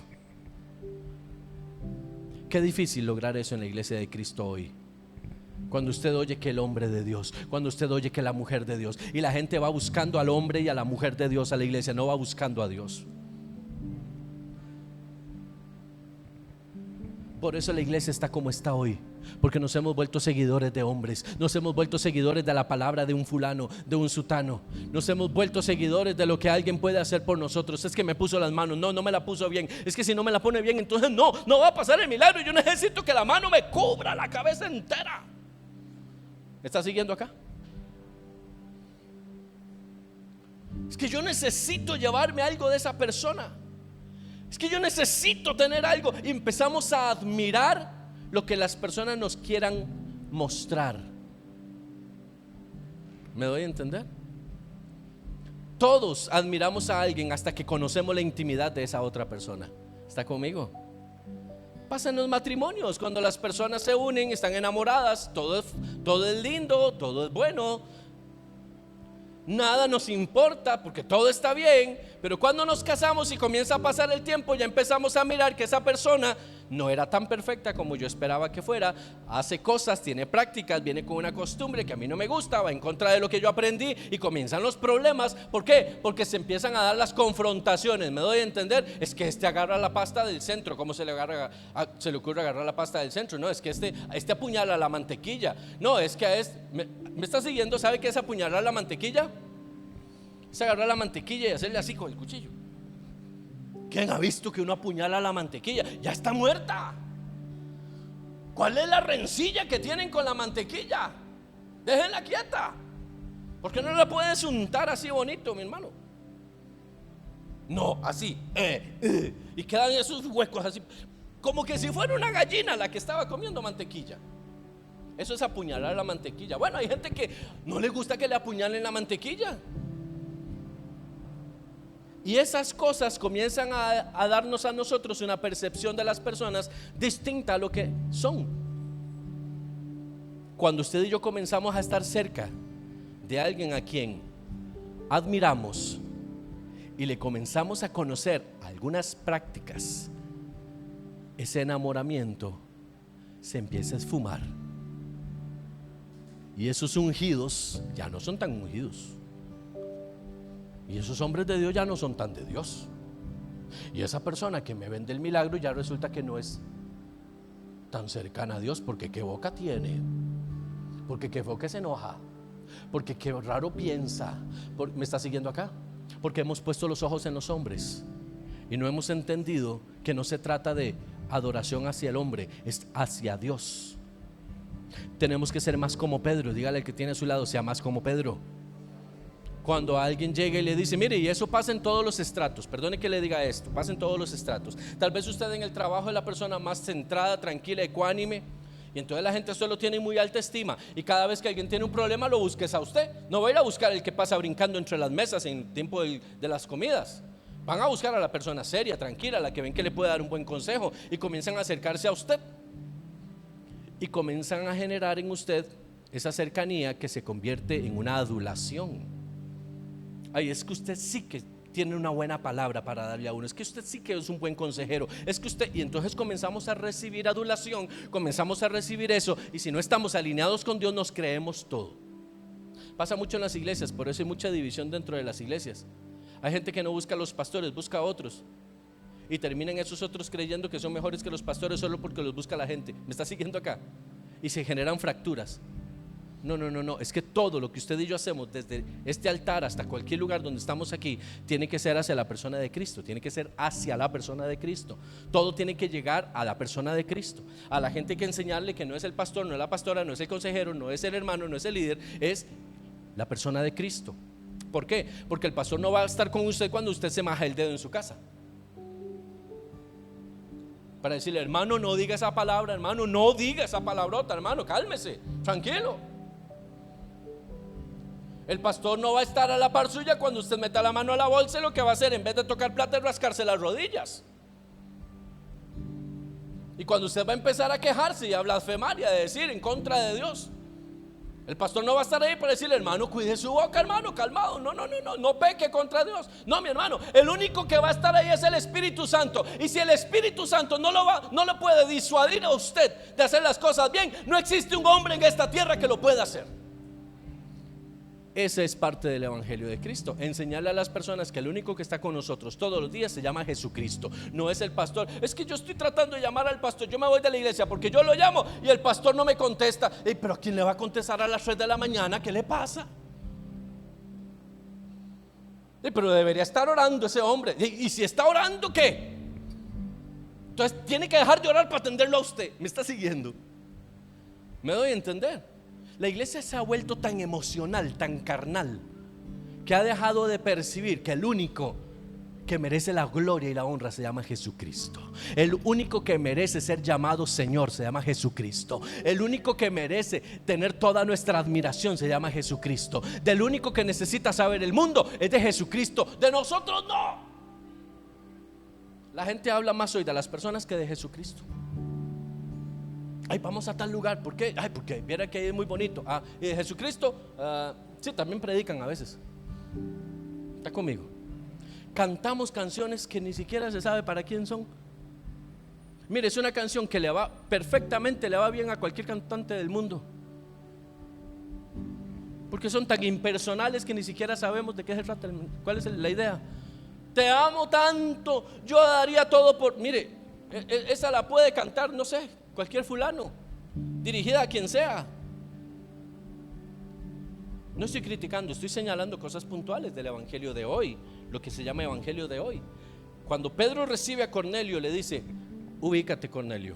Qué difícil lograr eso en la iglesia de Cristo hoy. Cuando usted oye que el hombre de Dios, cuando usted oye que la mujer de Dios, y la gente va buscando al hombre y a la mujer de Dios a la iglesia, no va buscando a Dios. Por eso la iglesia está como está hoy, porque nos hemos vuelto seguidores de hombres, nos hemos vuelto seguidores de la palabra de un fulano, de un sutano, nos hemos vuelto seguidores de lo que alguien puede hacer por nosotros. Es que me puso las manos, no me la puso bien, es que si no me la pone bien, entonces no va a pasar el milagro. Yo necesito que la mano me cubra la cabeza entera. ¿Me está siguiendo acá? Es que yo necesito llevarme algo de esa persona. Es que yo necesito tener algo. Y empezamos a admirar lo que las personas nos quieran mostrar. ¿Me doy a entender? Todos admiramos a alguien hasta que conocemos la intimidad de esa otra persona. ¿Está conmigo? Pasa en los matrimonios, cuando las personas se unen, están enamoradas, todo es lindo, todo es bueno, nada nos importa porque todo está bien. Pero cuando nos casamos y comienza a pasar el tiempo, ya empezamos a mirar que esa persona no era tan perfecta como yo esperaba que fuera. Hace cosas, tiene prácticas, viene con una costumbre que a mí no me gusta, va en contra de lo que yo aprendí, y comienzan los problemas. ¿Por qué? Porque se empiezan a dar las confrontaciones. ¿Me doy a entender? Es que agarra la pasta del centro. ¿Cómo se le ocurre agarrar la pasta del centro? No, es que este apuñala la mantequilla. No, es que ¿me está siguiendo? ¿Sabe qué es apuñalar la mantequilla? Es agarrar la mantequilla y hacerle así con el cuchillo. ¿Quién ha visto que uno apuñala la mantequilla? Ya está muerta. ¿Cuál es la rencilla que tienen con la mantequilla? Déjenla quieta. ¿Por qué no la puedes untar así bonito, mi hermano? No, así y quedan esos huecos así, como que si fuera una gallina la que estaba comiendo mantequilla. Eso es apuñalar la mantequilla. Bueno, hay gente que no le gusta que le apuñalen la mantequilla. Y esas cosas comienzan a darnos a nosotros una percepción de las personas distinta a lo que son. Cuando usted y yo comenzamos a estar cerca de alguien a quien admiramos y le comenzamos a conocer algunas prácticas, ese enamoramiento se empieza a esfumar. Y esos ungidos ya no son tan ungidos. Y esos hombres de Dios ya no son tan de Dios. Y esa persona que me vende el milagro ya resulta que no es tan cercana a Dios, porque qué boca tiene, porque qué boca se enoja, Porque qué raro piensa. ¿Me está siguiendo acá? Porque hemos puesto los ojos en los hombres y no hemos entendido que no se trata de adoración hacia el hombre, es hacia Dios. Tenemos que ser más como Pedro. Dígale al que tiene a su lado, sea más como Pedro. Cuando alguien llega y le dice, mire, y eso pasa en todos los estratos, perdone que le diga esto, pasa en todos los estratos. Tal vez usted en el trabajo es la persona más centrada, tranquila, ecuánime, y entonces la gente solo tiene muy alta estima, y cada vez que alguien tiene un problema lo busques a usted. No va a ir a buscar el que pasa brincando entre las mesas en tiempo de las comidas. Van a buscar a la persona seria, tranquila, a la que ven que le puede dar un buen consejo, y comienzan a acercarse a usted y comienzan a generar en usted esa cercanía que se convierte en una adulación. Ay, es que usted sí que tiene una buena palabra para darle a uno, es que usted sí que es un buen consejero, es que usted, y entonces comenzamos a recibir adulación, comenzamos a recibir eso, y si no estamos alineados con Dios nos creemos todo. Pasa mucho en las iglesias, por eso hay mucha división dentro de las iglesias. Hay gente que no busca a los pastores, busca a otros, y terminan esos otros creyendo que son mejores que los pastores solo porque los busca la gente. ¿Me está siguiendo acá? Y se generan fracturas. No, es que todo lo que usted y yo hacemos, desde este altar hasta cualquier lugar donde estamos aquí, tiene que ser hacia la persona de Cristo, tiene que ser hacia la persona de Cristo. Todo tiene que llegar a la persona de Cristo. A la gente hay que enseñarle que no es el pastor, no es la pastora, no es el consejero, no es el hermano, no es el líder, es la persona de Cristo. ¿Por qué? Porque el pastor no va a estar con usted cuando usted se maja el dedo en su casa para decirle, hermano, no diga esa palabra, hermano, no diga esa palabrota, hermano, cálmese, tranquilo. El pastor no va a estar a la par suya cuando usted meta la mano a la bolsa, y lo que va a hacer en vez de tocar plata es rascarse las rodillas. Y cuando usted va a empezar a quejarse y a blasfemar y a decir en contra de Dios, el pastor no va a estar ahí para decirle, hermano, cuide su boca, hermano, calmado, no peque contra Dios. No, mi hermano, el único que va a estar ahí es el Espíritu Santo. Y si el Espíritu Santo no lo puede disuadir a usted de hacer las cosas bien, no existe un hombre en esta tierra que lo pueda hacer. Ese es parte del Evangelio de Cristo, enseñarle a las personas que el único que está con nosotros todos los días se llama Jesucristo, no es el pastor. Es que yo estoy tratando de llamar al pastor, yo me voy de la iglesia porque yo lo llamo y el pastor no me contesta. Pero ¿a quién le va a contestar a las 3 de la mañana? ¿Qué le pasa? Pero debería estar orando ese hombre. ¿Y si está orando qué? Entonces tiene que dejar de orar para atenderlo a usted. ¿Me está siguiendo? ¿Me doy a entender? La iglesia se ha vuelto tan emocional, tan carnal, que ha dejado de percibir que el único que merece la gloria y la honra se llama Jesucristo. El único que merece ser llamado Señor se llama Jesucristo. El único que merece tener toda nuestra admiración se llama Jesucristo. Del único que necesita saber el mundo es de Jesucristo. De nosotros no. La gente habla más hoy de las personas que de Jesucristo. Ay, vamos a tal lugar, ¿por qué? Ay, porque viera que ahí es muy bonito. Y de Jesucristo, sí, también predican a veces. ¿Está conmigo? Cantamos canciones que ni siquiera se sabe para quién son. Mire, es una canción que le va perfectamente, le va bien a cualquier cantante del mundo, porque son tan impersonales que ni siquiera sabemos de qué se trata, cuál es la idea. Te amo tanto, yo daría todo por... Mire, esa la puede cantar, no sé, cualquier fulano, dirigida a quien sea. No estoy criticando, estoy señalando cosas puntuales del evangelio de hoy, lo que se llama evangelio de hoy. Cuando Pedro recibe a Cornelio, le dice: ubícate, Cornelio,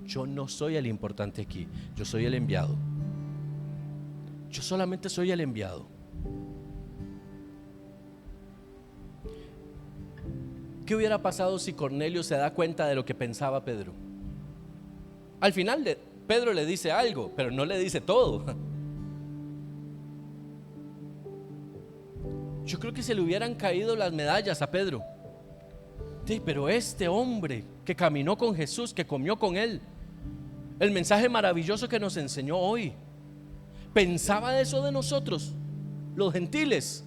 yo no soy el importante aquí, yo soy el enviado. Yo solamente soy el enviado. ¿Qué hubiera pasado si Cornelio se da cuenta de lo que pensaba Pedro? Al final Pedro le dice algo, pero no le dice todo. Yo creo que se le hubieran caído las medallas a Pedro. Sí, pero este hombre que caminó con Jesús, que comió con él, el mensaje maravilloso que nos enseñó hoy, pensaba eso de nosotros, los gentiles.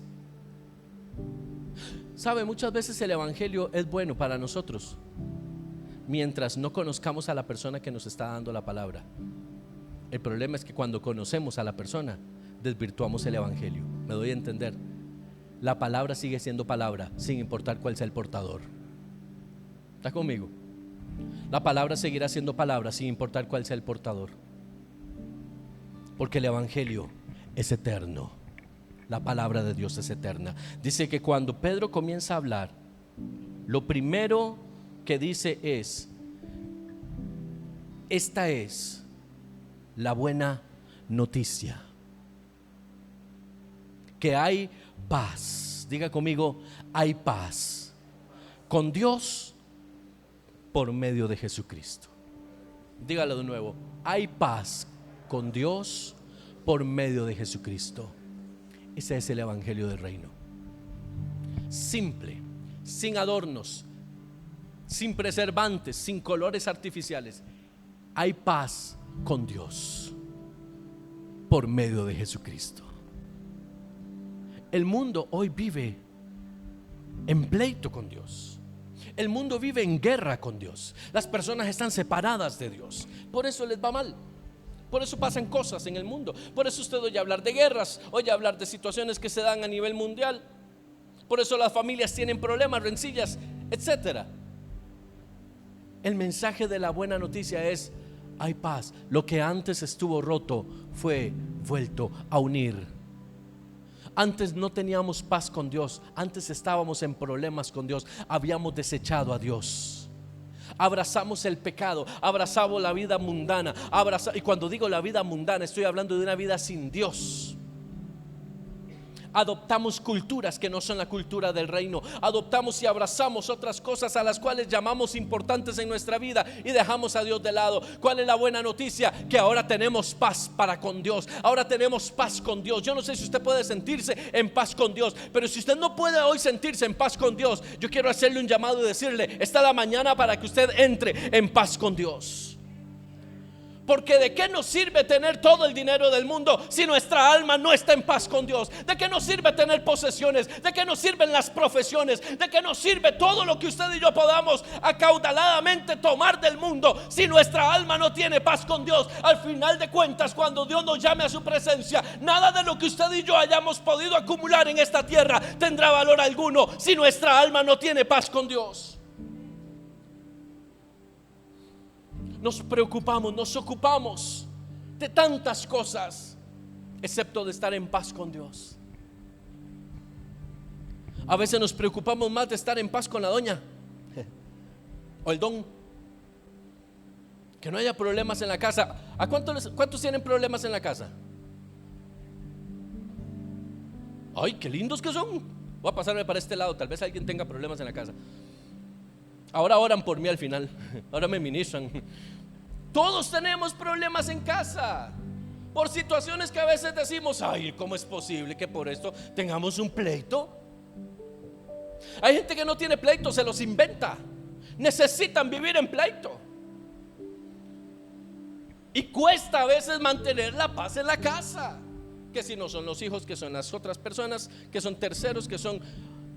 Sabe, muchas veces el evangelio es bueno para nosotros mientras no conozcamos a la persona que nos está dando la palabra. El problema es que cuando conocemos a la persona, desvirtuamos el evangelio. ¿Me doy a entender? La palabra sigue siendo palabra sin importar cuál sea el portador. ¿Está conmigo? La palabra seguirá siendo palabra sin importar cuál sea el portador, porque el evangelio es eterno. La palabra de Dios es eterna. Dice que cuando Pedro comienza a hablar, lo primero que dice es: esta es la buena noticia, que hay paz. Diga conmigo: hay paz con Dios por medio de Jesucristo. Dígalo de nuevo: hay paz con Dios por medio de Jesucristo. Ese es el evangelio del reino. Simple, sin adornos, sin preservantes, sin colores artificiales. Hay paz con Dios por medio de Jesucristo. El mundo hoy vive en pleito con Dios. El mundo vive en guerra con Dios. Las personas están separadas de Dios. Por eso les va mal. Por eso pasan cosas en el mundo. Por eso usted oye hablar de guerras, oye hablar de situaciones que se dan a nivel mundial. Por eso las familias tienen problemas, rencillas, etcétera. El mensaje de la buena noticia es: hay paz. Lo que antes estuvo roto fue vuelto a unir. Antes no teníamos paz con Dios. Antes estábamos en problemas con Dios. Habíamos desechado a Dios. Abrazamos el pecado, abrazamos la vida mundana, y cuando digo la vida mundana estoy hablando de una vida sin Dios. Adoptamos culturas que no son la cultura del reino. Adoptamos y abrazamos otras cosas a las cuales llamamos importantes en nuestra vida y dejamos a Dios de lado. ¿Cuál es la buena noticia? Que ahora tenemos paz para con Dios. Ahora tenemos paz con Dios. Yo no sé si usted puede sentirse en paz con Dios, pero si usted no puede hoy sentirse en paz con Dios, yo quiero hacerle un llamado y decirle: está la mañana para que usted entre en paz con Dios. Porque ¿de qué nos sirve tener todo el dinero del mundo si nuestra alma no está en paz con Dios? ¿De qué nos sirve tener posesiones? ¿De qué nos sirven las profesiones? ¿De qué nos sirve todo lo que usted y yo podamos acaudaladamente tomar del mundo si nuestra alma no tiene paz con Dios? Al final de cuentas, cuando Dios nos llame a su presencia, nada de lo que usted y yo hayamos podido acumular en esta tierra tendrá valor alguno si nuestra alma no tiene paz con Dios. Nos preocupamos, nos ocupamos de tantas cosas, excepto de estar en paz con Dios. A veces nos preocupamos más de estar en paz con la doña o el don. Que no haya problemas en la casa. ¿A cuántos tienen problemas en la casa? Ay, qué lindos que son. Voy a pasarme para este lado, tal vez alguien tenga problemas en la casa. Ahora oran por mí al final. Ahora me ministran. Todos tenemos problemas en casa, por situaciones que a veces decimos: ay, ¿cómo es posible que por esto tengamos un pleito? Hay gente que no tiene pleito, se los inventa. Necesitan vivir en pleito. Y cuesta a veces mantener la paz en la casa. Que si no son los hijos, que son las otras personas, que son terceros, que son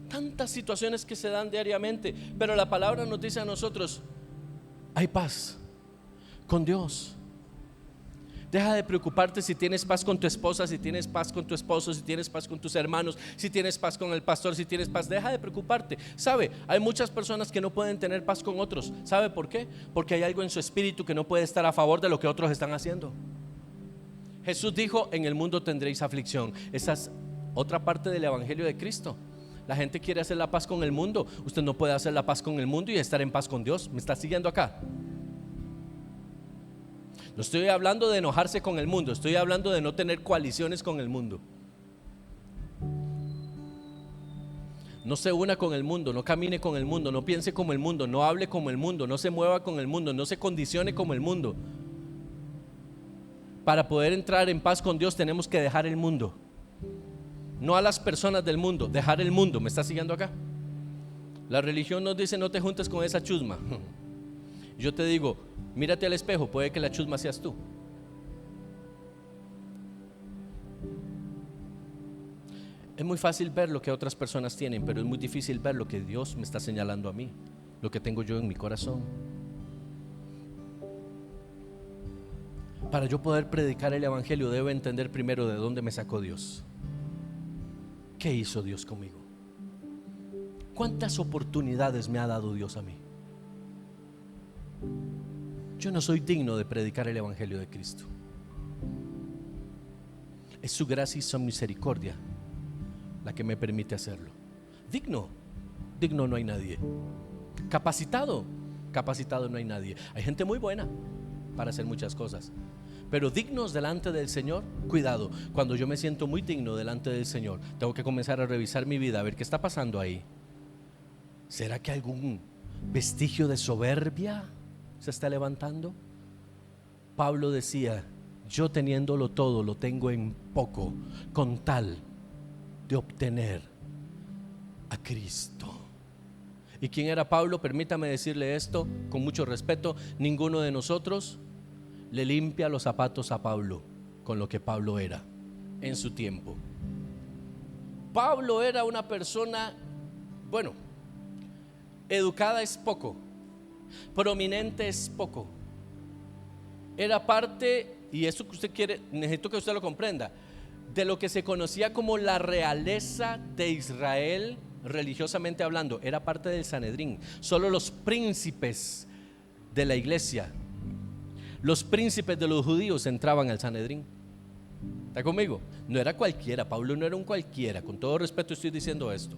tantas situaciones que se dan diariamente. Pero la palabra nos dice a nosotros: hay paz con Dios. Deja de preocuparte si tienes paz con tu esposa, si tienes paz con tu esposo, si tienes paz con tus hermanos, si tienes paz con el pastor, si tienes paz. Deja de preocuparte. ¿Sabe? Hay muchas personas que no pueden tener paz con otros. ¿Sabe por qué? Porque hay algo en su espíritu que no puede estar a favor de lo que otros están haciendo. Jesús dijo: en el mundo tendréis aflicción. Esa es otra parte del evangelio de Cristo. La gente quiere hacer la paz con el mundo. Usted no puede hacer la paz con el mundo y estar en paz con Dios. ¿Me está siguiendo acá? No estoy hablando de enojarse con el mundo, estoy hablando de no tener coaliciones con el mundo. No se una con el mundo, no camine con el mundo, no piense como el mundo, no hable como el mundo, no se mueva con el mundo, no se condicione como el mundo. Para poder entrar en paz con Dios tenemos que dejar el mundo. No a las personas del mundo, dejar el mundo. ¿Me está siguiendo acá? La religión nos dice: no te juntes con esa chusma. Yo te digo: mírate al espejo, puede que la chusma seas tú. Es muy fácil ver lo que otras personas tienen, pero es muy difícil ver lo que Dios me está señalando a mí, lo que tengo yo en mi corazón. Para yo poder predicar el evangelio debo entender primero de dónde me sacó Dios. ¿Qué hizo Dios conmigo? ¿Cuántas oportunidades me ha dado Dios a mí? Yo no soy digno de predicar el evangelio de Cristo. Es su gracia y su misericordia la que me permite hacerlo. Digno no hay nadie. Capacitado no hay nadie. Hay gente muy buena para hacer muchas cosas, pero dignos delante del Señor, cuidado. Cuando yo me siento muy digno delante del Señor, tengo que comenzar a revisar mi vida, a ver qué está pasando ahí. ¿Será que algún vestigio de soberbia se está levantando? Pablo decía: yo teniéndolo todo lo tengo en poco, con tal de obtener a Cristo. ¿Y quién era Pablo? Permítame decirle esto con mucho respeto: ninguno de nosotros le limpia los zapatos a Pablo con lo que Pablo era en su tiempo. Pablo era una persona, bueno, educada es poco, prominente es poco. Era parte, y eso que usted quiere, necesito que usted lo comprenda, de lo que se conocía como la realeza de Israel, religiosamente hablando. Era parte del Sanedrín. Solo los príncipes de la iglesia, los príncipes de los judíos entraban al Sanedrín. ¿Está conmigo? No era cualquiera. Pablo no era un cualquiera. Con todo respeto estoy diciendo esto.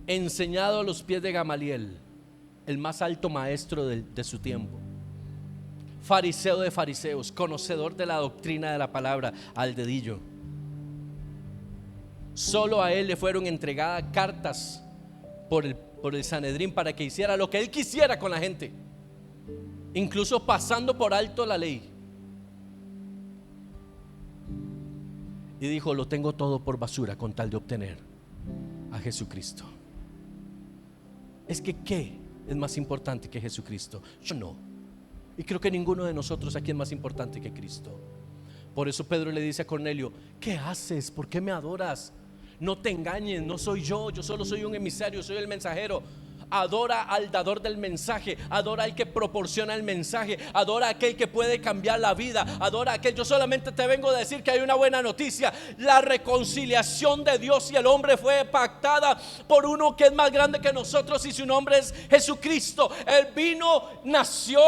Enseñado a los pies de Gamaliel, el más alto maestro de su tiempo, fariseo de fariseos, conocedor de la doctrina de la palabra al dedillo. Solo a él le fueron entregadas cartas por el Sanedrín para que hiciera lo que él quisiera con la gente, incluso pasando por alto la ley. Y dijo: lo tengo todo por basura con tal de obtener a Jesucristo. Es que ¿qué es más importante que Jesucristo? Yo no. Y creo que ninguno de nosotros aquí es más importante que Cristo. Por eso Pedro le dice a Cornelio: ¿qué haces? ¿Por qué me adoras? No te engañes, no soy yo solo soy un emisario, soy el mensajero. Adora al dador del mensaje, adora al que proporciona el mensaje, adora a aquel que puede cambiar la vida, adora a aquel. Yo solamente te vengo a decir que hay una buena noticia: la reconciliación de Dios y el hombre fue pactada por uno que es más grande que nosotros, y su nombre es Jesucristo. Él vino, nació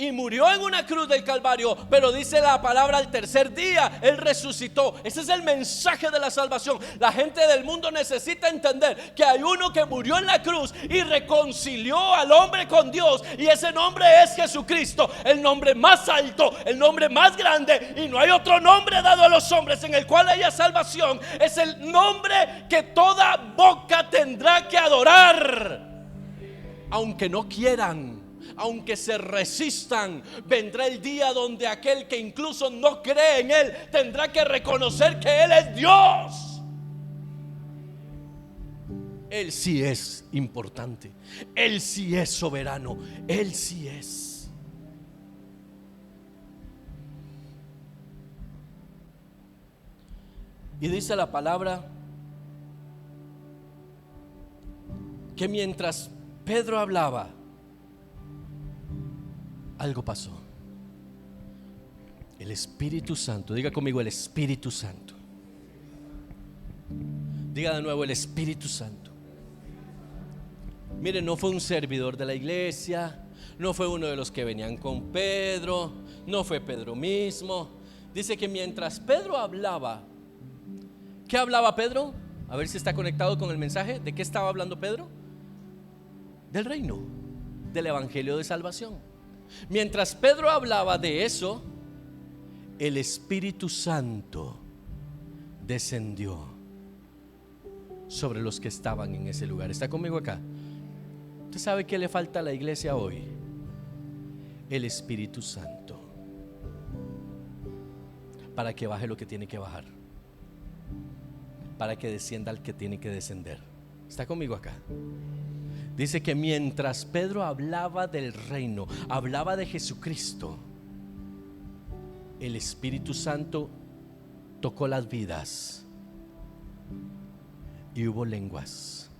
y murió en una cruz del Calvario, pero dice la palabra: al tercer día Él resucitó. Ese es el mensaje de la salvación. La gente del mundo necesita entender que hay uno que murió en la cruz y reconcilió al hombre con Dios, y ese nombre es Jesucristo, el nombre más alto, el nombre más grande, y no hay otro nombre dado a los hombres en el cual haya salvación. Es el nombre que toda boca tendrá que adorar, aunque no quieran, aunque se resistan. Vendrá el día donde aquel que incluso no cree en Él tendrá que reconocer que Él es Dios. Él sí es importante, Él sí es soberano, Él sí es. Y dice la palabra que mientras Pedro hablaba, algo pasó. El Espíritu Santo, diga conmigo: el Espíritu Santo. Diga de nuevo: el Espíritu Santo. Mire, no fue un servidor de la iglesia, no fue uno de los que venían con Pedro, no fue Pedro mismo. Dice que mientras Pedro hablaba, ¿qué hablaba Pedro? A ver si está conectado con el mensaje. ¿De qué estaba hablando Pedro? Del reino, del evangelio de salvación. Mientras Pedro hablaba de eso, el Espíritu Santo descendió sobre los que estaban en ese lugar. ¿Está conmigo acá? ¿Usted sabe qué le falta a la iglesia hoy? El Espíritu Santo, para que baje lo que tiene que bajar, para que descienda al que tiene que descender. ¿Está conmigo acá? Dice que mientras Pedro hablaba del reino, hablaba de Jesucristo, el Espíritu Santo tocó las vidas y hubo lenguas.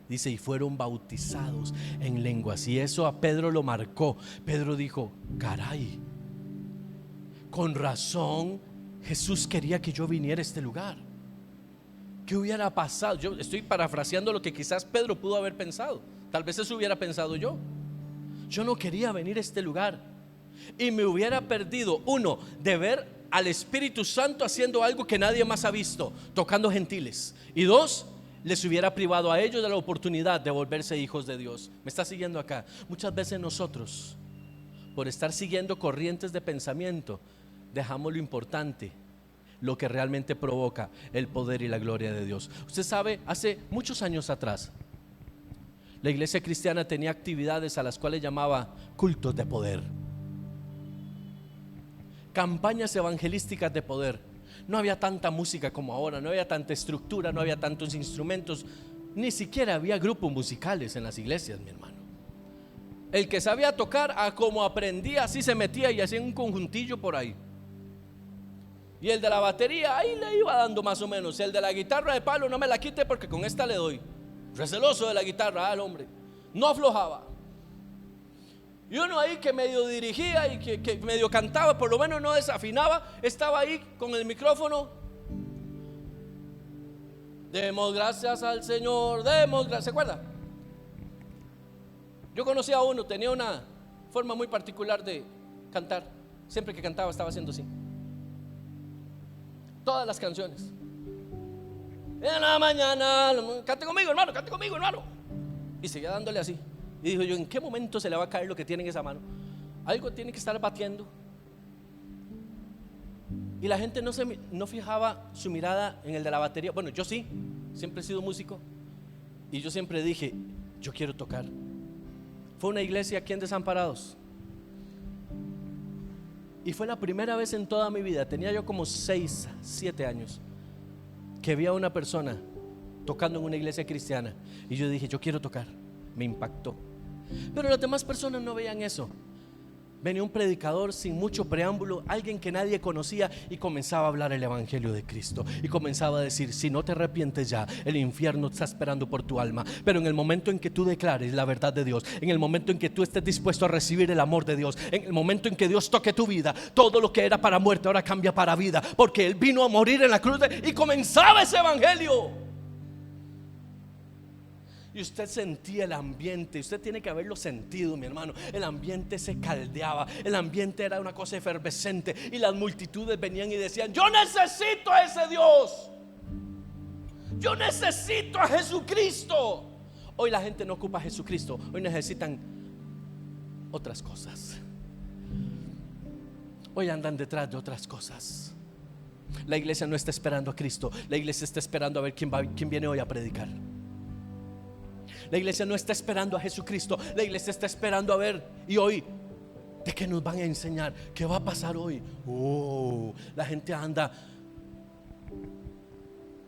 Dice: y fueron bautizados en lenguas. Y eso a Pedro lo marcó. Pedro dijo: caray, con razón Jesús quería que yo viniera a este lugar. ¿Qué hubiera pasado? Yo estoy parafraseando lo que quizás Pedro pudo haber pensado. Tal vez eso hubiera pensado yo. Yo no quería venir a este lugar. y me hubiera perdido, uno, de ver al Espíritu Santo haciendo algo que nadie más ha visto, tocando gentiles, y dos, les hubiera privado a ellos de la oportunidad de volverse hijos de Dios. ¿Me está siguiendo acá? Muchas veces nosotros, por estar siguiendo corrientes de pensamiento, dejamos lo importante, lo que realmente provoca el poder y la gloria de Dios. Usted sabe, hace muchos años atrás, la iglesia cristiana tenía actividades a las cuales llamaba cultos de poder, campañas evangelísticas de poder. No había tanta música como ahora, no había tanta estructura, no había tantos instrumentos, ni siquiera había grupos musicales en las iglesias, mi hermano. El que sabía tocar, a como aprendía, así se metía y hacía un conjuntillo por ahí. Y el de la batería, ahí le iba dando más o menos. El de la guitarra de palo, no me la quite porque con esta le doy. Receloso de la guitarra, el hombre. No aflojaba. Y uno ahí que medio dirigía y que medio cantaba, por lo menos no desafinaba, estaba ahí con el micrófono. Demos gracias al Señor, demos gracias. ¿Se acuerda? Yo conocí a uno, tenía una forma muy particular de cantar. Siempre que cantaba estaba haciendo así. Todas las canciones. En la mañana, cante conmigo, hermano, cante conmigo, hermano. Y seguía dándole así. Y dijo yo, ¿en qué momento se le va a caer lo que tiene en esa mano? Algo tiene que estar batiendo. Y la gente no fijaba su mirada en el de la batería. Bueno, yo sí, siempre he sido músico. Y yo siempre dije, yo quiero tocar. Fue una iglesia aquí en Desamparados. Y fue la primera vez en toda mi vida, tenía yo como 6, 7 años, que vi a una persona tocando en una iglesia cristiana. Y yo dije, yo quiero tocar. Me impactó. Pero las demás personas no veían eso. Venía un predicador sin mucho preámbulo, alguien que nadie conocía, y comenzaba a hablar el evangelio de Cristo. Y comenzaba a decir, si no te arrepientes ya, el infierno está esperando por tu alma. Pero en el momento en que tú declares la verdad de Dios, en el momento en que tú estés dispuesto a recibir el amor de Dios, en el momento en que Dios toque tu vida, todo lo que era para muerte ahora cambia para vida, porque Él vino a morir en la cruz y comenzaba ese evangelio. Y usted sentía el ambiente, usted tiene que haberlo sentido, mi hermano. El ambiente se caldeaba, el ambiente era una cosa efervescente, y las multitudes venían y decían, yo necesito a ese Dios, yo necesito a Jesucristo. Hoy la gente no ocupa a Jesucristo, hoy necesitan otras cosas. Hoy andan detrás de otras cosas. La iglesia no está esperando a Cristo, la iglesia está esperando a ver quién viene hoy a predicar. La iglesia no está esperando a Jesucristo, la iglesia está esperando a ver, y hoy, ¿de qué nos van a enseñar? ¿Qué va a pasar hoy? La gente anda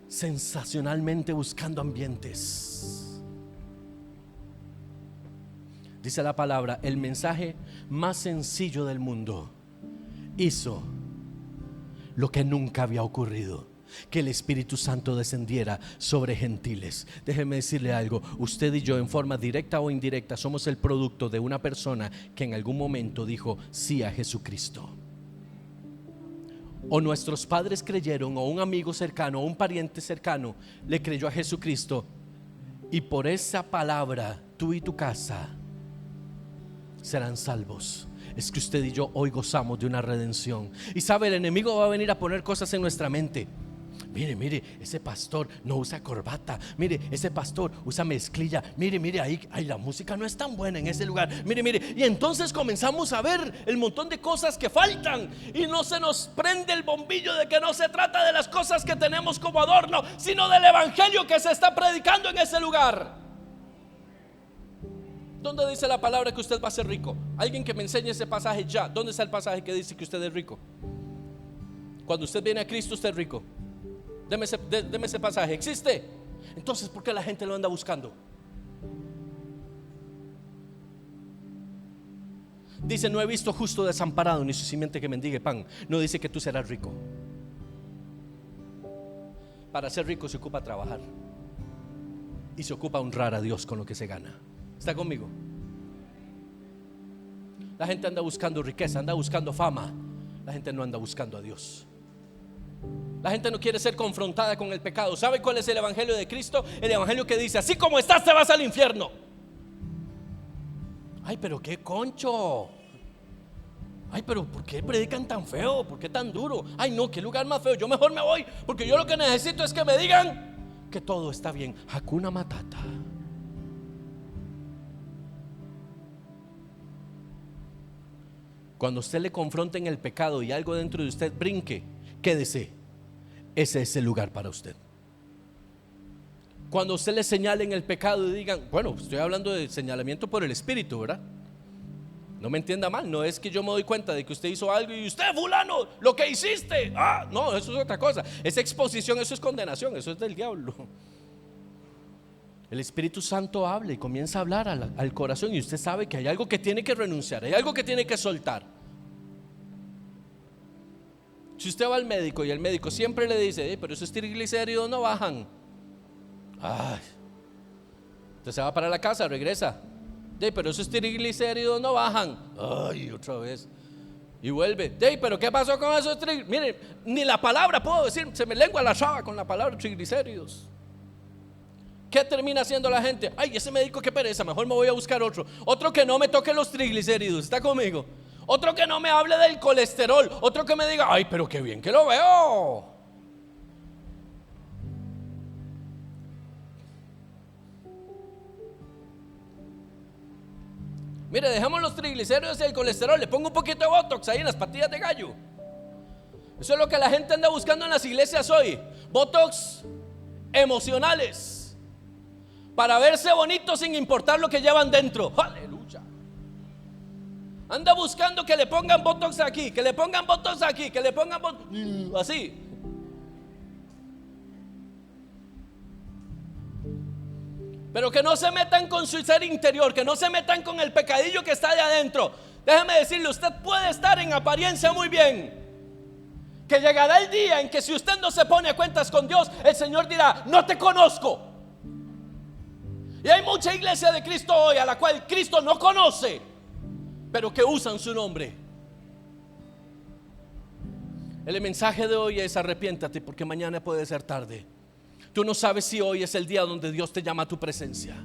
sensacionalmente buscando ambientes. Dice la palabra, el mensaje más sencillo del mundo hizo lo que nunca había ocurrido, que el Espíritu Santo descendiera sobre gentiles. Déjeme decirle algo, usted y yo, en forma directa o indirecta, somos el producto de una persona que en algún momento dijo sí a Jesucristo. O nuestros padres creyeron, o un amigo cercano, o un pariente cercano le creyó a Jesucristo, y por esa palabra tú y tu casa serán salvos. Es que usted y yo hoy gozamos de una redención. Y sabe, el enemigo va a venir a poner cosas en nuestra mente. Mire, ese pastor no usa corbata. Mire, ese pastor usa mezclilla. Mire, ahí la música no es tan buena en ese lugar. Mire, y entonces comenzamos a ver el montón de cosas que faltan, y no se nos prende el bombillo de que no se trata de las cosas que tenemos como adorno, sino del evangelio que se está predicando en ese lugar. ¿Dónde dice la palabra que usted va a ser rico? Alguien que me enseñe ese pasaje ya. ¿Dónde está el pasaje que dice que usted es rico? Cuando usted viene a Cristo, usted es rico. Deme ese pasaje. ¿Existe? Entonces, ¿por qué la gente lo anda buscando? Dice, no he visto justo desamparado, ni su simiente que mendigue pan. No dice que tú serás rico. Para ser rico se ocupa trabajar, y se ocupa honrar a Dios con lo que se gana. ¿Está conmigo? La gente anda buscando riqueza, anda buscando fama. La gente no anda buscando a Dios. La gente no quiere ser confrontada con el pecado. ¿Sabe cuál es el evangelio de Cristo? El evangelio que dice, así como estás te vas al infierno. Ay, pero qué concho. Ay, pero ¿por qué predican tan feo? ¿Por qué tan duro? Ay, no, qué lugar más feo. Yo mejor me voy, porque yo lo que necesito es que me digan que todo está bien. Hakuna Matata. Cuando usted le confronte en el pecado y algo dentro de usted brinque, quédese. Ese es el lugar para usted. Cuando usted le señale en el pecado y digan, bueno, estoy hablando de señalamiento por el Espíritu, ¿verdad? No me entienda mal, no es que yo me doy cuenta de que usted hizo algo y usted, fulano, lo que hiciste. No, eso es otra cosa. Es exposición, eso es condenación, eso es del diablo. El Espíritu Santo habla y comienza a hablar al corazón, y usted sabe que hay algo que tiene que renunciar, hay algo que tiene que soltar. Si usted va al médico y el médico siempre le dice, pero esos triglicéridos no bajan. Ay, usted se va para la casa, regresa. Pero esos triglicéridos no bajan. Ay, otra vez. Y vuelve. Pero ¿qué pasó con esos triglicéridos? Miren, ni la palabra puedo decir, se me lengua la traba con la palabra triglicéridos. ¿Qué termina haciendo la gente? Ay, ese médico qué pereza, mejor me voy a buscar otro. Otro que no me toque los triglicéridos, ¿está conmigo? Otro que no me hable del colesterol. Otro que me diga, ay, pero qué bien que lo veo. Mire, dejamos los triglicéridos y el colesterol, le pongo un poquito de botox ahí en las patillas de gallo. Eso es lo que la gente anda buscando en las iglesias hoy. Botox emocionales, para verse bonitos sin importar lo que llevan dentro. Aleluya. Anda buscando que le pongan botox aquí, que le pongan botox aquí, que le pongan botox así. Pero que no se metan con su ser interior, que no se metan con el pecadillo que está de adentro. Déjeme decirle, usted puede estar en apariencia muy bien, que llegará el día en que si usted no se pone a cuentas con Dios, el Señor dirá, no te conozco. Y hay mucha iglesia de Cristo hoy a la cual Cristo no conoce, pero que usan su nombre. El mensaje de hoy es: arrepiéntate, porque mañana puede ser tarde. Tú no sabes si hoy es el día donde Dios te llama a tu presencia.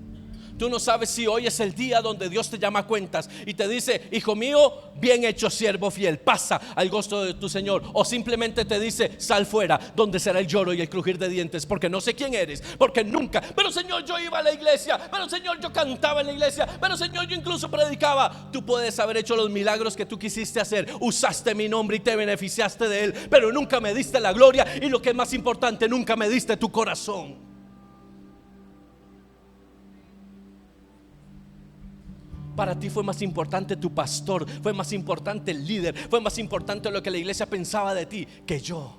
Tú no sabes si hoy es el día donde Dios te llama a cuentas y te dice, hijo mío, bien hecho, siervo fiel, pasa al gozo de tu Señor. O simplemente te dice, sal fuera, donde será el lloro y el crujir de dientes, porque no sé quién eres, porque nunca, pero Señor, yo iba a la iglesia, pero Señor, yo cantaba en la iglesia, pero Señor, yo incluso predicaba. Tú puedes haber hecho los milagros que tú quisiste hacer, usaste mi nombre y te beneficiaste de él, pero nunca me diste la gloria, y lo que es más importante, nunca me diste tu corazón. Para ti fue más importante tu pastor, fue más importante el líder, fue más importante lo que la iglesia pensaba de ti que yo.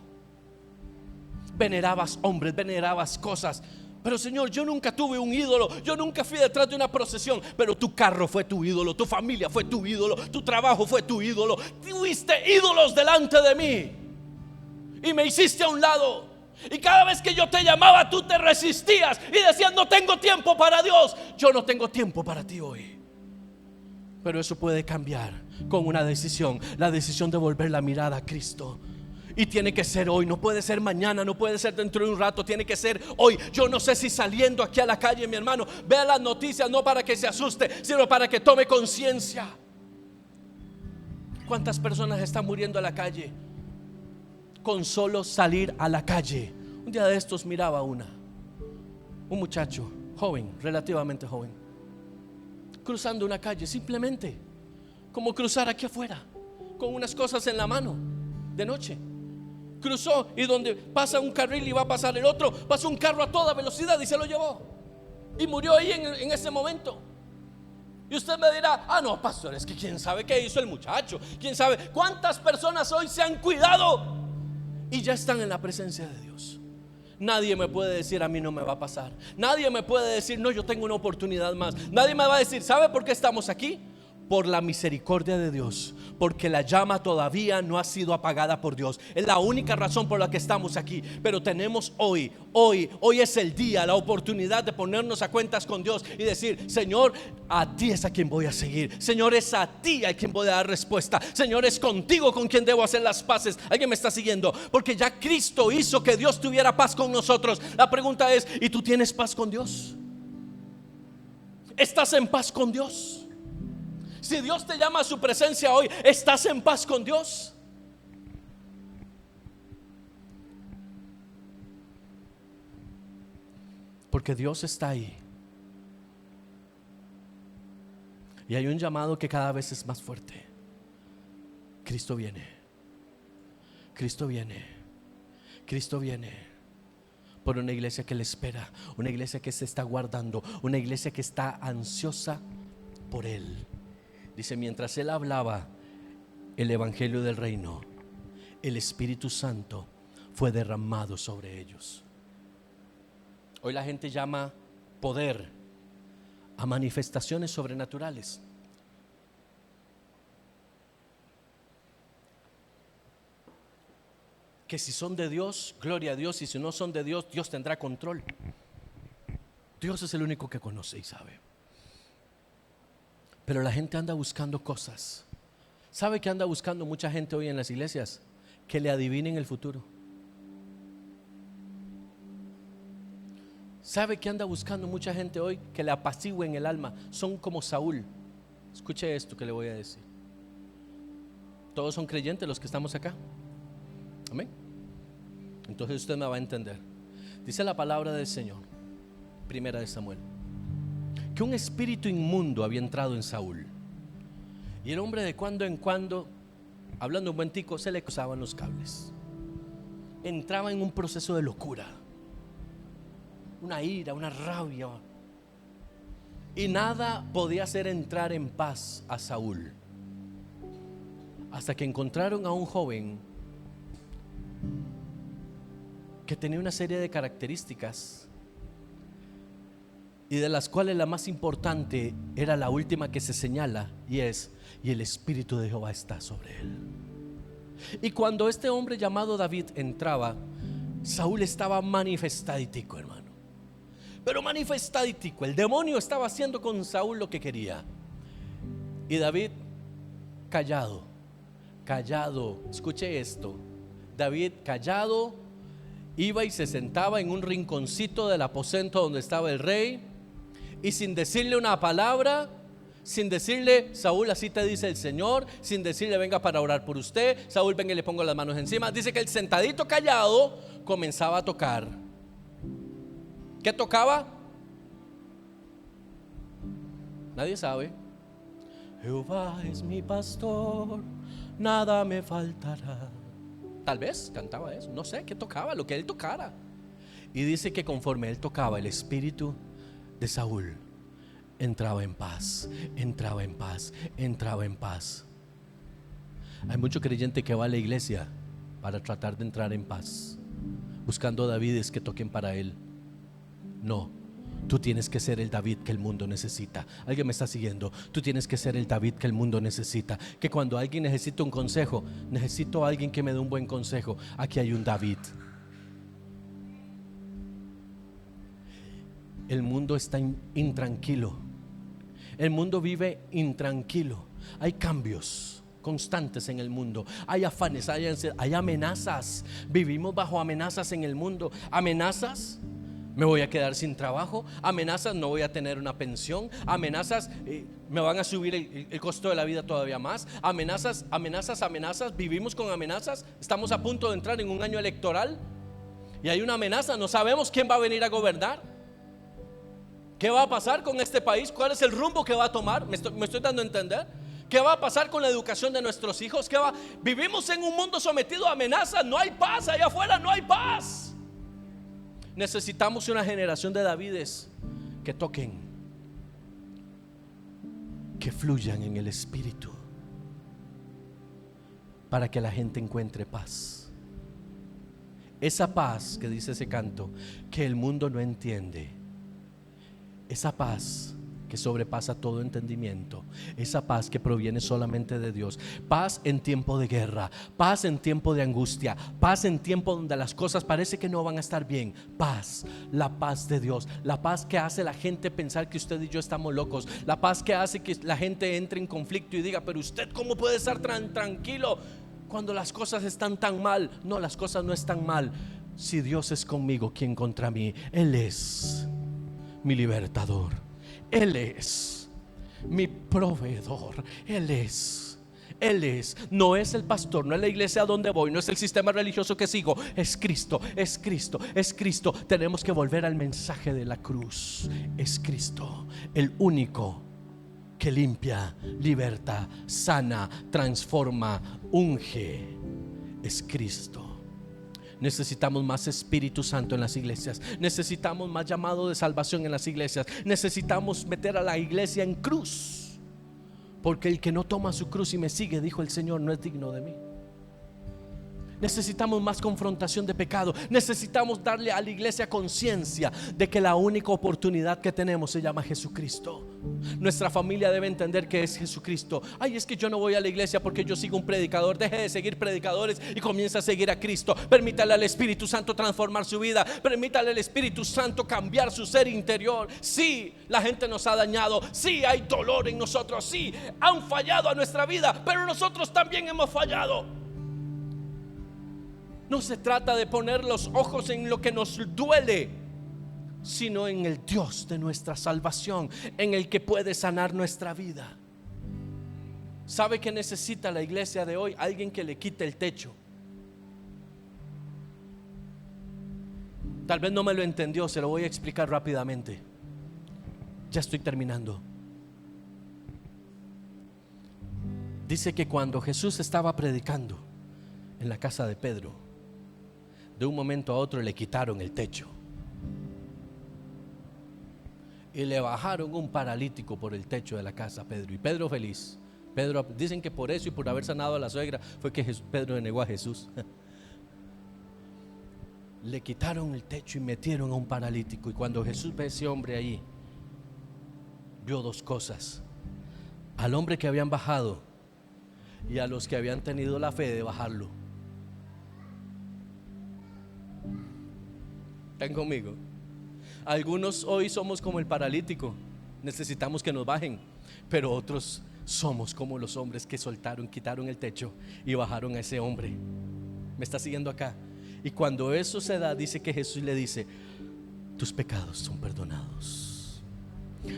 Venerabas hombres, venerabas cosas. Pero Señor, yo nunca tuve un ídolo, yo nunca fui detrás de una procesión. Pero tu carro fue tu ídolo, tu familia fue tu ídolo, tu trabajo fue tu ídolo. Tuviste ídolos delante de mí y me hiciste a un lado. Y cada vez que yo te llamaba, tú te resistías y decías, no tengo tiempo para Dios. Yo no tengo tiempo para ti hoy. Pero eso puede cambiar con una decisión, la decisión de volver la mirada a Cristo. Y tiene que ser hoy, no puede ser mañana, no puede ser dentro de un rato, tiene que ser hoy. Yo no sé si saliendo aquí a la calle, mi hermano, vea las noticias no para que se asuste, sino para que tome conciencia. ¿Cuántas personas están muriendo a la calle con solo salir a la calle? Un día de estos miraba un muchacho joven, relativamente joven, cruzando una calle, simplemente como cruzar aquí afuera, con unas cosas en la mano, de noche. Cruzó, y donde pasa un carril y va a pasar el otro, pasó un carro a toda velocidad y se lo llevó, y murió ahí en ese momento. Y usted me dirá, no, pastor, es que quién sabe qué hizo el muchacho, quién sabe cuántas personas hoy se han cuidado y ya están en la presencia de Dios. Nadie me puede decir, a mí no me va a pasar. Nadie me puede decir, no, yo tengo una oportunidad más. Nadie me va a decir, ¿sabe por qué estamos aquí? Por la misericordia de Dios, porque la llama todavía no ha sido apagada por Dios. Es la única razón por la que estamos aquí. Pero tenemos hoy es el día, la oportunidad de ponernos a cuentas con Dios y decir, Señor, a ti es a quien voy a seguir. Señor, es a ti a quien voy a dar respuesta. Señor, es contigo con quien debo hacer las paces. ¿Alguien me está siguiendo? Porque ya Cristo hizo que Dios tuviera paz con nosotros. La pregunta es, ¿y tú tienes paz con Dios? ¿Estás en paz con Dios? Si Dios te llama a su presencia hoy, ¿estás en paz con Dios? Porque Dios está ahí. Y hay un llamado que cada vez es más fuerte. Cristo viene. Cristo viene. Cristo viene. Por una iglesia que le espera, una iglesia que se está guardando, una iglesia que está ansiosa por Él. Dice, mientras Él hablaba el evangelio del reino, el Espíritu Santo fue derramado sobre ellos. Hoy la gente llama poder a manifestaciones sobrenaturales. Que si son de Dios, gloria a Dios, y si no son de Dios, Dios tendrá control. Dios es el único que conoce y sabe. Pero la gente anda buscando cosas. ¿Sabe qué anda buscando mucha gente hoy en las iglesias? Que le adivinen el futuro. ¿Sabe qué anda buscando mucha gente hoy? Que le apacigüen el alma. Son como Saúl. Escuche esto que le voy a decir. Todos son creyentes los que estamos acá. Amén. Entonces usted me va a entender. Dice la palabra del Señor, primera de Samuel, que un espíritu inmundo había entrado en Saúl. Y el hombre de cuando en cuando, hablando un buen tico, se le cruzaban los cables. Entraba en un proceso de locura, una ira, una rabia, y nada podía hacer entrar en paz a Saúl, hasta que encontraron a un joven que tenía una serie de características, y de las cuales la más importante era la última que se señala, y es: y el Espíritu de Jehová está sobre él. Y cuando este hombre llamado David entraba, Saúl estaba manifestaditico, hermano. Pero manifestaditico, el demonio estaba haciendo con Saúl lo que quería. Y David callado, escuche esto. David callado iba y se sentaba en un rinconcito del aposento donde estaba el rey, y sin decirle una palabra, sin decirle: Saúl, así te dice el Señor, sin decirle: venga para orar por usted, Saúl, venga y le pongo las manos encima. Dice que el sentadito callado comenzaba a tocar. ¿Qué tocaba? Nadie sabe. Jehová es mi pastor, nada me faltará. Tal vez cantaba eso, no sé qué tocaba, lo que él tocara. Y dice que conforme él tocaba, el espíritu de Saúl entraba en paz, entraba en paz, entraba en paz. Hay mucho creyente que va a la iglesia para tratar de entrar en paz, buscando Davides que toquen para él. No, tú tienes que ser el David que el mundo necesita. ¿Alguien me está siguiendo? Tú tienes que ser el David que el mundo necesita. Que cuando alguien necesita un consejo, necesito a alguien que me dé un buen consejo. Aquí hay un David. El mundo está intranquilo. El mundo vive intranquilo. Hay cambios constantes en el mundo. Hay afanes, hay amenazas. Vivimos bajo amenazas en el mundo. Amenazas: me voy a quedar sin trabajo. Amenazas: no voy a tener una pensión. Amenazas: me van a subir el costo de la vida todavía más. Amenazas. Vivimos con amenazas. Estamos a punto de entrar en un año electoral y hay una amenaza. No sabemos quién va a venir a gobernar. ¿Qué va a pasar con este país? ¿Cuál es el rumbo que va a tomar? ¿Me estoy dando a entender? ¿Qué va a pasar con la educación de nuestros hijos? Vivimos en un mundo sometido a amenazas. No hay paz allá afuera, no hay paz. Necesitamos una generación de Davides que toquen, que fluyan en el Espíritu, para que la gente encuentre paz. Esa paz que dice ese canto, que el mundo no entiende. Esa paz que sobrepasa todo entendimiento. Esa paz que proviene solamente de Dios. Paz en tiempo de guerra, paz en tiempo de angustia, paz en tiempo donde las cosas parece que no van a estar bien. Paz, la paz de Dios. La paz que hace la gente pensar que usted y yo estamos locos. La paz que hace que la gente entre en conflicto y diga: pero usted, ¿cómo puede estar tranquilo cuando las cosas están tan mal? No, las cosas no están mal. Si Dios es conmigo, ¿quién contra mí? Él es mi libertador. Él es mi proveedor. Él es. No es el pastor, no es la iglesia a donde voy, no es el sistema religioso que sigo. Es Cristo, es Cristo, es Cristo. Tenemos que volver al mensaje de la cruz. Es Cristo, el único que limpia, liberta, sana, transforma, unge. Es Cristo. Necesitamos más Espíritu Santo en las iglesias. Necesitamos más llamado de salvación en las iglesias. Necesitamos meter a la iglesia en cruz, porque el que no toma su cruz y me sigue, dijo el Señor, no es digno de mí. Necesitamos más confrontación de pecado. Necesitamos darle a la iglesia conciencia de que la única oportunidad que tenemos se llama Jesucristo. Nuestra familia debe entender que es Jesucristo. Ay, es que yo no voy a la iglesia porque yo sigo un predicador. Deje de seguir predicadores y comienza a seguir a Cristo. Permítale al Espíritu Santo transformar su vida. Permítale al Espíritu Santo cambiar su ser interior. Sí, la gente nos ha dañado. Sí, hay dolor en nosotros. Sí, han fallado a nuestra vida, pero nosotros también hemos fallado. No se trata de poner los ojos en lo que nos duele, sino en el Dios de nuestra salvación, en el que puede sanar nuestra vida. ¿Sabe qué necesita la iglesia de hoy? Alguien que le quite el techo. Tal vez no me lo entendió, se lo voy a explicar rápidamente. Ya estoy terminando. Dice que cuando Jesús estaba predicando en la casa de Pedro, de un momento a otro le quitaron el techo y le bajaron un paralítico por el techo de la casa a Pedro. Y Pedro feliz. Pedro, dicen que por eso y por haber sanado a la suegra fue que Pedro negó a Jesús. Le quitaron el techo y metieron a un paralítico. Y cuando Jesús ve a ese hombre ahí, vio dos cosas: al hombre que habían bajado y a los que habían tenido la fe de bajarlo. ¿Están conmigo? Algunos hoy somos como el paralítico, necesitamos que nos bajen, pero otros somos como los hombres que soltaron, quitaron el techo y bajaron a ese hombre. ¿Me está siguiendo acá? Y cuando eso se da, dice que Jesús le dice: tus pecados son perdonados.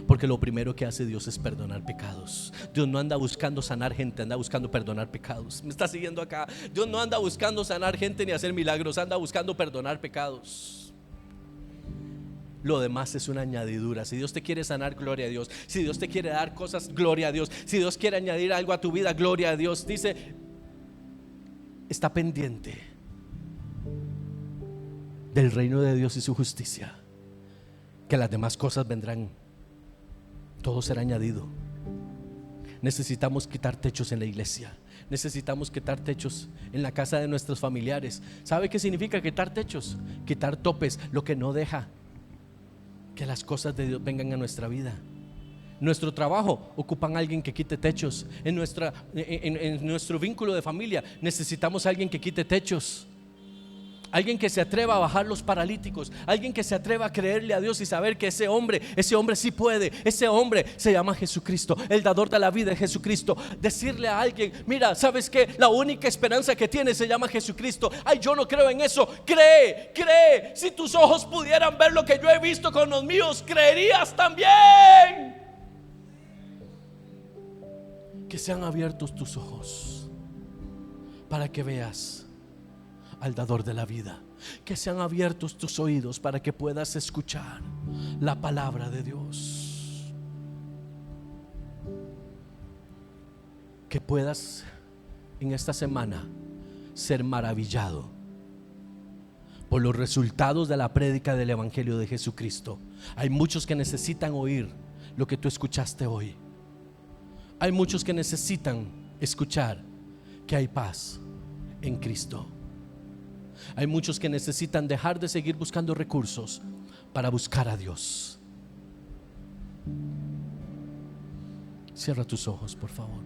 Porque lo primero que hace Dios es perdonar pecados. Dios no anda buscando sanar gente, anda buscando perdonar pecados. ¿Me está siguiendo acá? Dios no anda buscando sanar gente ni hacer milagros, anda buscando perdonar pecados. Lo demás es una añadidura. Si Dios te quiere sanar, gloria a Dios. Si Dios te quiere dar cosas, gloria a Dios. Si Dios quiere añadir algo a tu vida, gloria a Dios. Dice, está pendiente del reino de Dios y su justicia, que las demás cosas vendrán. Todo será añadido. Necesitamos quitar techos en la iglesia. Necesitamos quitar techos en la casa de nuestros familiares. ¿Sabe qué significa quitar techos? Quitar topes, lo que no deja que las cosas de Dios vengan a nuestra vida. Nuestro trabajo ocupan a alguien que quite techos. En nuestro vínculo de familia necesitamos a alguien que quite techos. Alguien que se atreva a bajar los paralíticos. Alguien que se atreva a creerle a Dios y saber que ese hombre sí puede. Ese hombre se llama Jesucristo, el dador de la vida es Jesucristo. Decirle a alguien: mira, ¿sabes qué? La única esperanza que tienes se llama Jesucristo. Ay, yo no creo en eso. Cree. Si tus ojos pudieran ver lo que yo he visto con los míos, creerías también. Que sean abiertos tus ojos para que veas al dador de la vida. Que sean abiertos tus oídos para que puedas escuchar la palabra de Dios. Que puedas en esta semana ser maravillado por los resultados de la prédica del Evangelio de Jesucristo. Hay muchos que necesitan oír lo que tú escuchaste hoy. Hay muchos que necesitan escuchar que hay paz en Cristo. Hay muchos que necesitan dejar de seguir buscando recursos para buscar a Dios. Cierra tus ojos, por favor.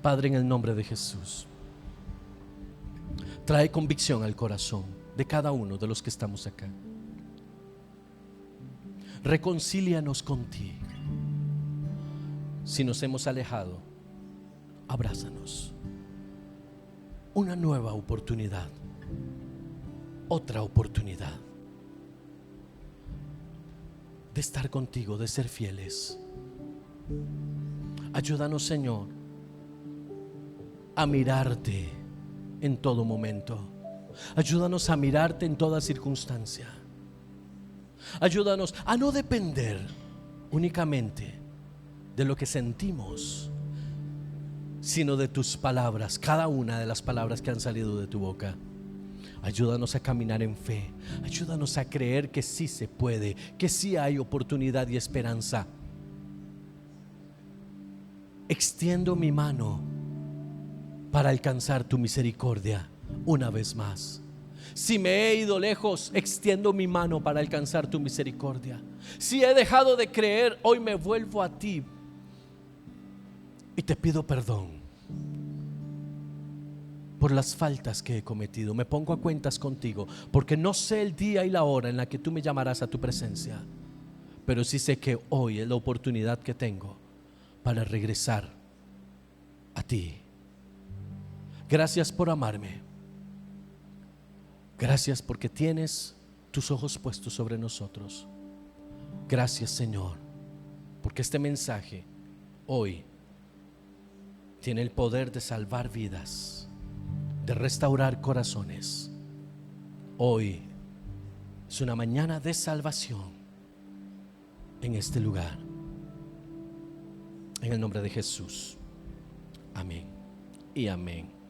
Padre, en el nombre de Jesús, trae convicción al corazón de cada uno de los que estamos acá. Reconcílianos contigo. Si nos hemos alejado, abrázanos. Una nueva oportunidad, otra oportunidad de estar contigo, de ser fieles. Ayúdanos, Señor, a mirarte en todo momento. Ayúdanos a mirarte en toda circunstancia. Ayúdanos a no depender únicamente de lo que sentimos, sino de tus palabras, cada una de las palabras que han salido de tu boca. Ayúdanos a caminar en fe. Ayúdanos a creer que sí se puede, que sí hay oportunidad y esperanza. Extiendo mi mano para alcanzar tu misericordia una vez más. Si me he ido lejos, extiendo mi mano para alcanzar tu misericordia. Si he dejado de creer, hoy me vuelvo a ti y te pido perdón por las faltas que he cometido. Me pongo a cuentas contigo, porque no sé el día y la hora en la que tú me llamarás a tu presencia, pero sí sé que hoy es la oportunidad que tengo para regresar a ti. Gracias por amarme. Gracias porque tienes tus ojos puestos sobre nosotros. Gracias, Señor, porque este mensaje hoy tiene el poder de salvar vidas, de restaurar corazones. Hoy es una mañana de salvación en este lugar. En el nombre de Jesús. Amén y amén.